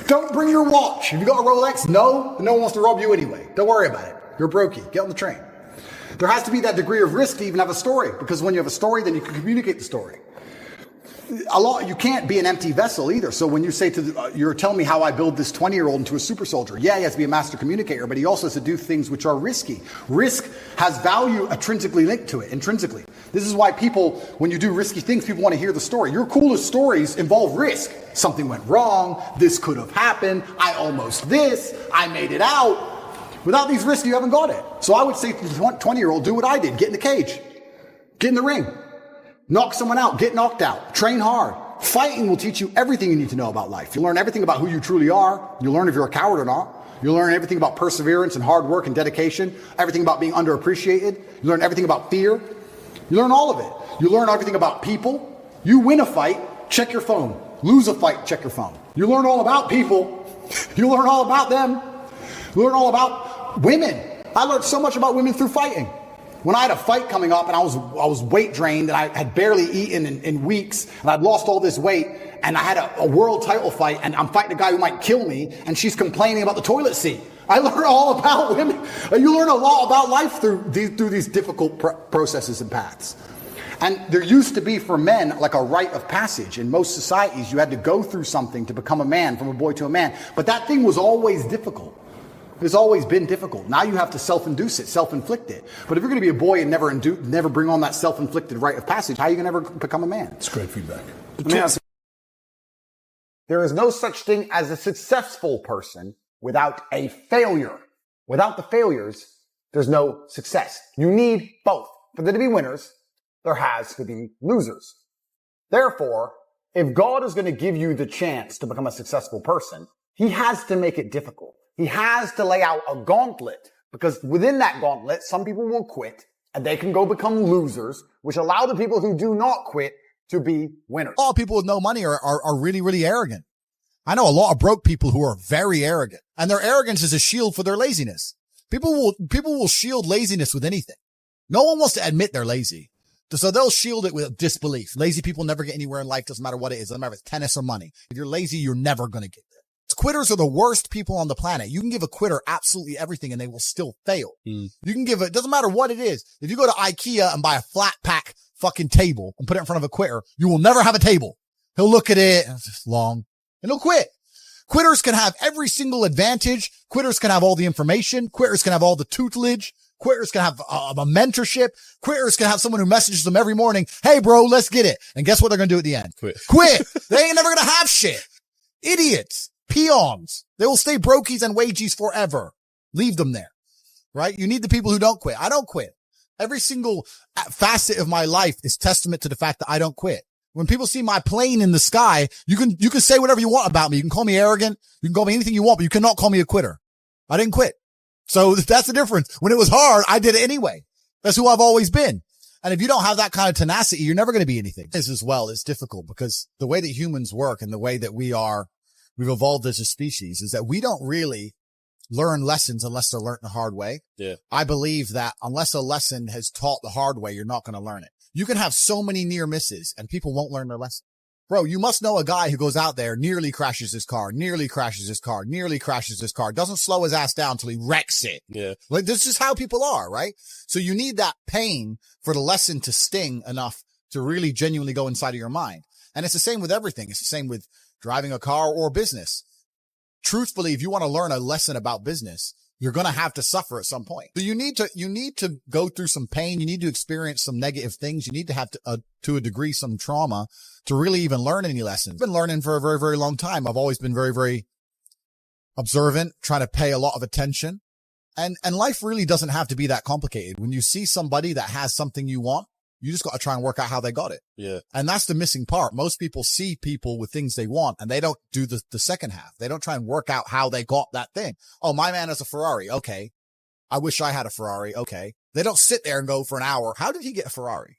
Don't bring your watch. Have you got a Rolex? No one wants to rob you anyway. Don't worry about it. You're brokey. Get on the train. There has to be that degree of risk to even have a story, because when you have a story, then you can communicate the story. You can't be an empty vessel either. So when you say you're telling me how I build this 20-year-old into a super soldier. Yeah, he has to be a master communicator, but he also has to do things which are risky. Risk has value intrinsically linked to it, intrinsically. This is why people, when you do risky things, people want to hear the story. Your coolest stories involve risk. Something went wrong. This could have happened. I almost this. I made it out. Without these risks, you haven't got it. So I would say to the 20-year-old, do what I did. Get in the cage. Get in the ring. Knock someone out. Get knocked out. Train hard. Fighting will teach you everything you need to know about life. You'll learn everything about who you truly are. You'll learn if you're a coward or not. You'll learn everything about perseverance and hard work and dedication. Everything about being underappreciated. You learn everything about fear. You learn all of it. You learn everything about people. You win a fight, check your phone. Lose a fight, check your phone. You learn all about people. You learn all about them. You learn all about women. I learned so much about women through fighting. When I had a fight coming up and I was weight drained and I had barely eaten in weeks and I'd lost all this weight and I had a world title fight and I'm fighting a guy who might kill me and she's complaining about the toilet seat. I learned all about women. You learn a lot about life through these difficult processes and paths. And there used to be for men like a rite of passage. In most societies, you had to go through something to become a man, from a boy to a man. But that thing was always difficult. It's always been difficult. Now you have to self-induce it, self-inflict it. But if you're going to be a boy and never bring on that self-inflicted rite of passage, how are you going to ever become a man? It's great feedback. There is no such thing as a successful person without a failure. Without the failures, there's no success. You need both. For there to be winners, there has to be losers. Therefore, if God is going to give you the chance to become a successful person, he has to make it difficult. He has to lay out a gauntlet, because within that gauntlet, some people will quit and they can go become losers, which allow the people who do not quit to be winners. All people with no money are really, really arrogant. I know a lot of broke people who are very arrogant, and their arrogance is a shield for their laziness. People will shield laziness with anything. No one wants to admit they're lazy. So they'll shield it with disbelief. Lazy people never get anywhere in life. Doesn't matter what it is. Doesn't matter if it's tennis or money. If you're lazy, you're never going to get there. Quitters are the worst people on the planet. You can give a quitter absolutely everything and they will still fail. You can give it, doesn't matter what it is. If you go to IKEA and buy a flat pack fucking table and put it in front of a quitter, you will never have a table. He'll look at it and it's just long and he'll quit. Quitters can have every single advantage. Quitters can have all the information. Quitters can have all the tutelage. Quitters can have a mentorship. Quitters can have someone who messages them every morning. Hey, bro, let's get it. And guess what they're going to do at the end? Quit. They ain't never going to have shit. Idiots. Peons. They will stay brokies and wagies forever. Leave them there. Right? You need the people who don't quit. I don't quit. Every single facet of my life is testament to the fact that I don't quit. When people see my plane in the sky, you can say whatever you want about me. You can call me arrogant. You can call me anything you want, but you cannot call me a quitter. I didn't quit. So that's the difference. When it was hard, I did it anyway. That's who I've always been. And if you don't have that kind of tenacity, you're never going to be anything. This as well is difficult because the way that humans work and the way that we've evolved as a species is that we don't really learn lessons unless they're learned the hard way. Yeah. I believe that unless a lesson has taught the hard way, you're not going to learn it. You can have so many near misses and people won't learn their lesson. Bro, you must know a guy who goes out there, nearly crashes his car, doesn't slow his ass down till he wrecks it. Yeah. Like, this is how people are, right? So you need that pain for the lesson to sting enough to really genuinely go inside of your mind. And it's the same with everything. It's the same with driving a car or business. Truthfully, if you want to learn a lesson about business, you're going to have to suffer at some point. So you need to go through some pain. You need to experience some negative things. You need to have to a degree, some trauma to really even learn any lessons. I've been learning for a very, very long time. I've always been very, very observant, trying to pay a lot of attention. And life really doesn't have to be that complicated. When you see somebody that has something you want, you just got to try and work out how they got it. Yeah. And that's the missing part. Most people see people with things they want and they don't do the second half. They don't try and work out how they got that thing. Oh, my man has a Ferrari. Okay. I wish I had a Ferrari. Okay. They don't sit there and go for an hour. How did he get a Ferrari?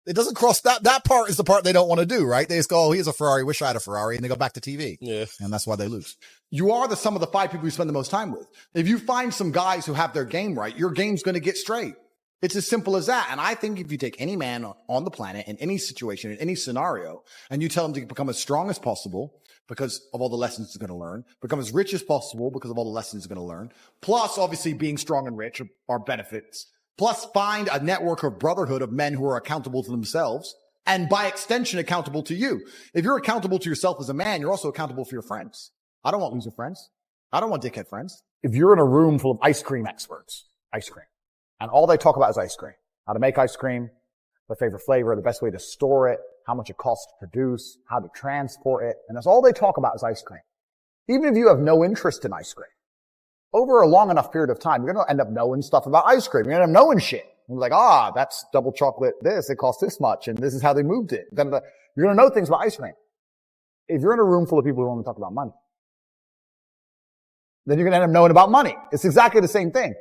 It doesn't cross that part is the part they don't want to do, right? They just go, oh, he has a Ferrari. Wish I had a Ferrari. And they go back to TV. Yeah. And that's why they lose. You are the sum of the 5 people you spend the most time with. If you find some guys who have their game right, your game's going to get straight. It's as simple as that. And I think if you take any man on the planet in any situation, in any scenario, and you tell him to become as strong as possible because of all the lessons he's going to learn, become as rich as possible because of all the lessons he's going to learn, plus obviously being strong and rich are benefits, plus find a network of brotherhood of men who are accountable to themselves and by extension accountable to you. If you're accountable to yourself as a man, you're also accountable for your friends. I don't want loser friends. I don't want dickhead friends. If you're in a room full of ice cream experts, and all they talk about is ice cream, how to make ice cream, their favorite flavor, the best way to store it, how much it costs to produce, how to transport it. And that's all they talk about is ice cream. Even if you have no interest in ice cream, over a long enough period of time, you're going to end up knowing stuff about ice cream. You're going to end up knowing shit. You're like, that's double chocolate this, it costs this much, and this is how they moved it. You're going to know things about ice cream. If you're in a room full of people who want to talk about money, then you're going to end up knowing about money. It's exactly the same thing.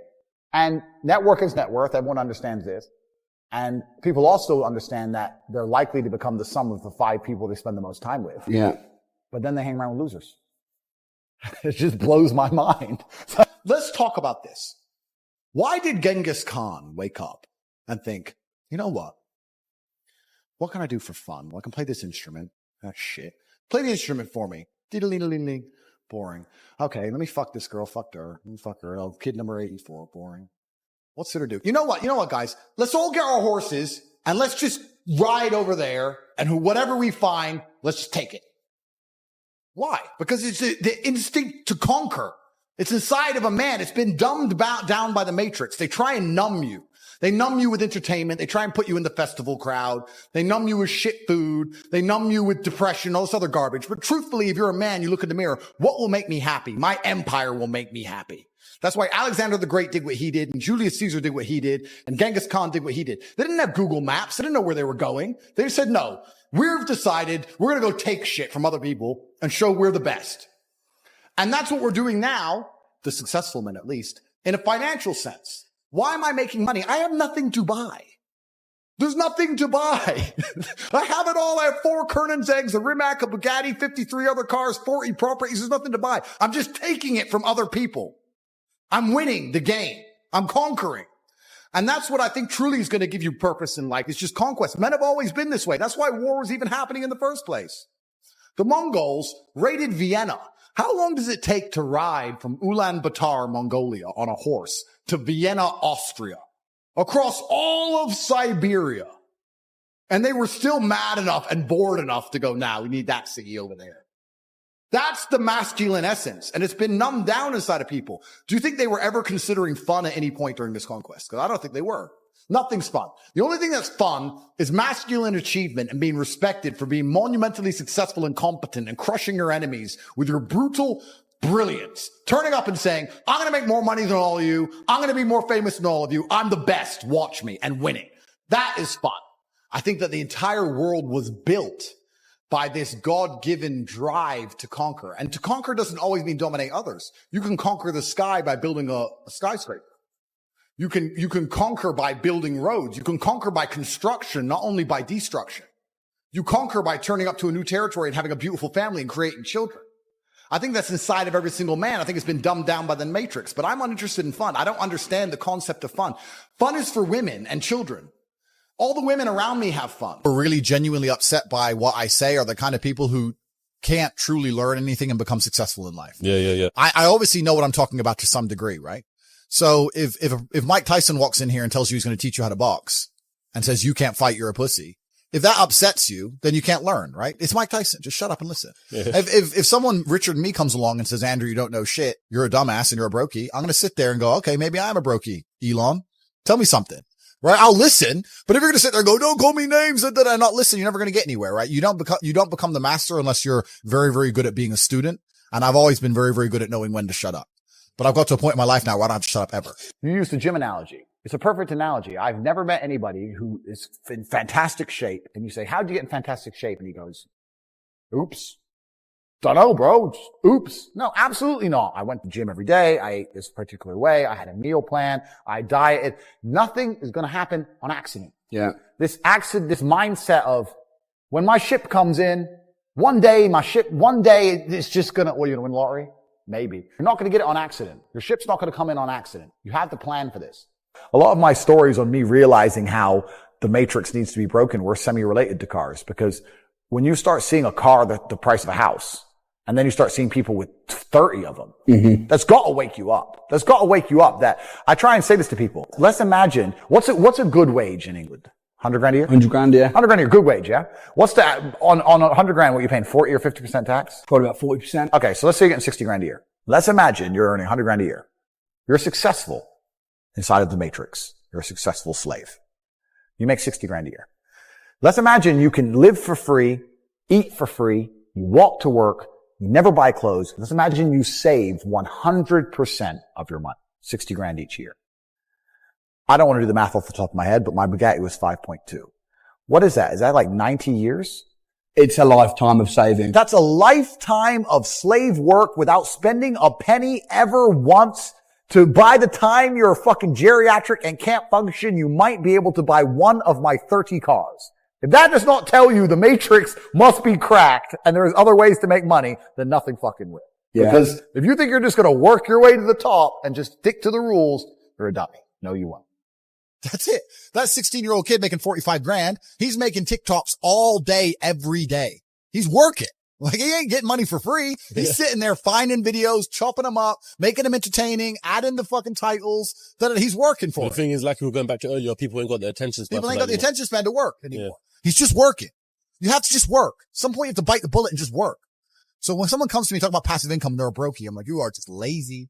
And network is net worth. Everyone understands this. And people also understand that they're likely to become the sum of the 5 people they spend the most time with. Yeah. But then they hang around with losers. It just blows my mind. Let's talk about this. Why did Genghis Khan wake up and think, you know what? What can I do for fun? Well, I can play this instrument. Ah, shit. Play the instrument for me. Diddle-ding-ding-ding. Boring. Okay, let me fuck this girl. Fucked her. Let me fuck her. Oh, kid number 84. Boring. What's there to do? You know what, guys? Let's all get our horses and let's just ride over there and whatever we find, let's just take it. Why? Because it's the instinct to conquer. It's inside of a man. It's been dumbed down by the Matrix. They try and numb you. They numb you with entertainment. They try and put you in the festival crowd. They numb you with shit food. They numb you with depression, all this other garbage. But truthfully, if you're a man, you look in the mirror, what will make me happy? My empire will make me happy. That's why Alexander the Great did what he did, and Julius Caesar did what he did, and Genghis Khan did what he did. They didn't have Google Maps. They didn't know where they were going. They just said, no, we've decided we're going to go take shit from other people and show we're the best. And that's what we're doing now, the successful men at least, in a financial sense. Why am I making money? I have nothing to buy. There's nothing to buy. I have it all. I have 4 Kernan's eggs, a Rimac, a Bugatti, 53 other cars, 40 properties. There's nothing to buy. I'm just taking it from other people. I'm winning the game. I'm conquering. And that's what I think truly is going to give you purpose in life. It's just conquest. Men have always been this way. That's why war was even happening in the first place. The Mongols raided Vienna. How long does it take to ride from Ulaanbaatar, Mongolia, on a horse to Vienna, Austria, across all of Siberia? And they were still mad enough and bored enough to go, nah, we need that city over there. That's the masculine essence. And it's been numbed down inside of people. Do you think they were ever considering fun at any point during this conquest? Because I don't think they were. Nothing's fun. The only thing that's fun is masculine achievement and being respected for being monumentally successful and competent and crushing your enemies with your brutal brilliance. Turning up and saying, I'm going to make more money than all of you. I'm going to be more famous than all of you. I'm the best. Watch me. And winning. That is fun. I think that the entire world was built by this God-given drive to conquer. And to conquer doesn't always mean dominate others. You can conquer the sky by building a skyscraper. You can conquer by building roads. You can conquer by construction, not only by destruction. You conquer by turning up to a new territory and having a beautiful family and creating children. I think that's inside of every single man. I think it's been dumbed down by the Matrix, but I'm uninterested in fun. I don't understand the concept of fun. Fun is for women and children. All the women around me have fun. We're really genuinely upset by what I say are the kind of people who can't truly learn anything and become successful in life. Yeah. I obviously know what I'm talking about to some degree, right? So if Mike Tyson walks in here and tells you he's going to teach you how to box and says you can't fight, you're a pussy. If that upsets you, then you can't learn, right? It's Mike Tyson. Just shut up and listen. Yeah. If someone, Richard and me, comes along and says, Andrew, you don't know shit. You're a dumbass and you're a brokey. I'm going to sit there and go, okay, maybe I'm a brokey. Elon, tell me something, right? I'll listen. But if you're going to sit there and go, don't call me names and not listen, you're never going to get anywhere, right? You don't become the master unless you're very, very good at being a student. And I've always been very, very good at knowing when to shut up. But I've got to a point in my life now where I don't have to shut up ever. You use the gym analogy. It's a perfect analogy. I've never met anybody who is in fantastic shape. And you say, how'd you get in fantastic shape? And he goes, oops. Dunno, bro. Just, oops. No, absolutely not. I went to the gym every day. I ate this particular way. I had a meal plan. I dieted. Nothing is going to happen on accident. Yeah. This mindset of when my ship comes in, one day it's just going to, well, you're going to win the lottery. Maybe. You're not going to get it on accident. Your ship's not going to come in on accident. You have to plan for this. A lot of my stories on me realizing how the matrix needs to be broken were semi-related to cars, because when you start seeing a car the price of a house, and then you start seeing people with 30 of them, that's got to wake you up. That's got to wake you up. That I try and say this to people. Let's imagine what's a good wage in England? 100 grand a year? 100 grand, yeah. 100 grand a year, good wage, yeah? What's that, on 100 grand, what are you paying, 40 or 50% tax? Probably about 40%. Okay, so let's say you're getting 60 grand a year. Let's imagine you're earning 100 grand a year. You're successful inside of the matrix. You're a successful slave. You make 60 grand a year. Let's imagine you can live for free, eat for free, you walk to work, you never buy clothes. Let's imagine you save 100% of your money, 60 grand each year. I don't want to do the math off the top of my head, but my Bugatti was 5.2. What is that? Is that like 90 years? It's a lifetime of saving. That's a lifetime of slave work without spending a penny ever once. To by the time you're fucking geriatric and can't function, you might be able to buy one of my 30 cars. If that does not tell you the matrix must be cracked and there's other ways to make money, then nothing fucking will. Yeah. Because if you think you're just going to work your way to the top and just stick to the rules, you're a dummy. No, you won't. That's it. That 16-year-old kid making 45 grand. He's making TikToks all day, every day. He's working. Like he ain't getting money for free. He's sitting there finding videos, chopping them up, making them entertaining, adding the fucking titles that he's working for. The thing is, like we were going back to earlier, people ain't got the attention span. People ain't got the attention span to work anymore. He's just working. You have to just work. At some point you have to bite the bullet and just work. So when someone comes to me talking about passive income and they're a brokey, I'm like, you are just lazy.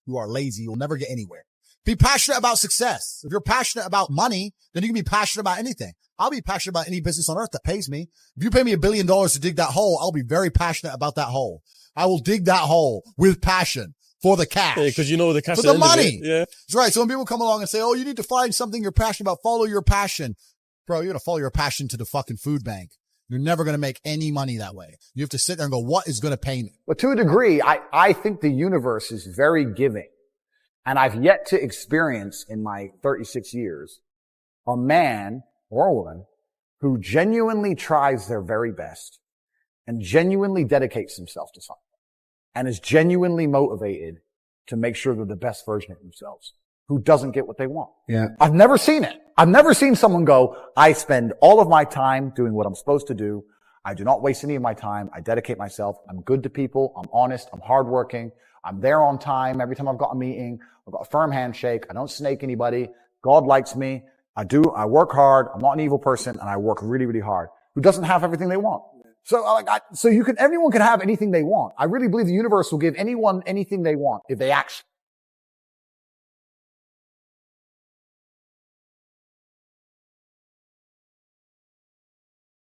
You are lazy. You'll never get anywhere. Be passionate about success. If you're passionate about money, then you can be passionate about anything. I'll be passionate about any business on earth that pays me. If you pay me $1 billion to dig that hole, I'll be very passionate about that hole. I will dig that hole with passion for the cash. Yeah, cause you know the cash. For the money. Yeah. That's right. So when people come along and say, oh, you need to find something you're passionate about, follow your passion. Bro, you're going to follow your passion to the fucking food bank. You're never going to make any money that way. You have to sit there and go, what is going to pay me? But to a degree, I think the universe is very giving. And I've yet to experience in my 36 years a man or a woman who genuinely tries their very best and genuinely dedicates themselves to something and is genuinely motivated to make sure they're the best version of themselves, who doesn't get what they want. Yeah. I've never seen it. I've never seen someone go, I spend all of my time doing what I'm supposed to do. I do not waste any of my time. I dedicate myself. I'm good to people. I'm honest. I'm hardworking. I'm there on time. Every time I've got a meeting, I've got a firm handshake. I don't snake anybody. God likes me. I work hard. I'm not an evil person and I work really, really hard. Who doesn't have everything they want. So everyone can have anything they want. I really believe the universe will give anyone anything they want if they actually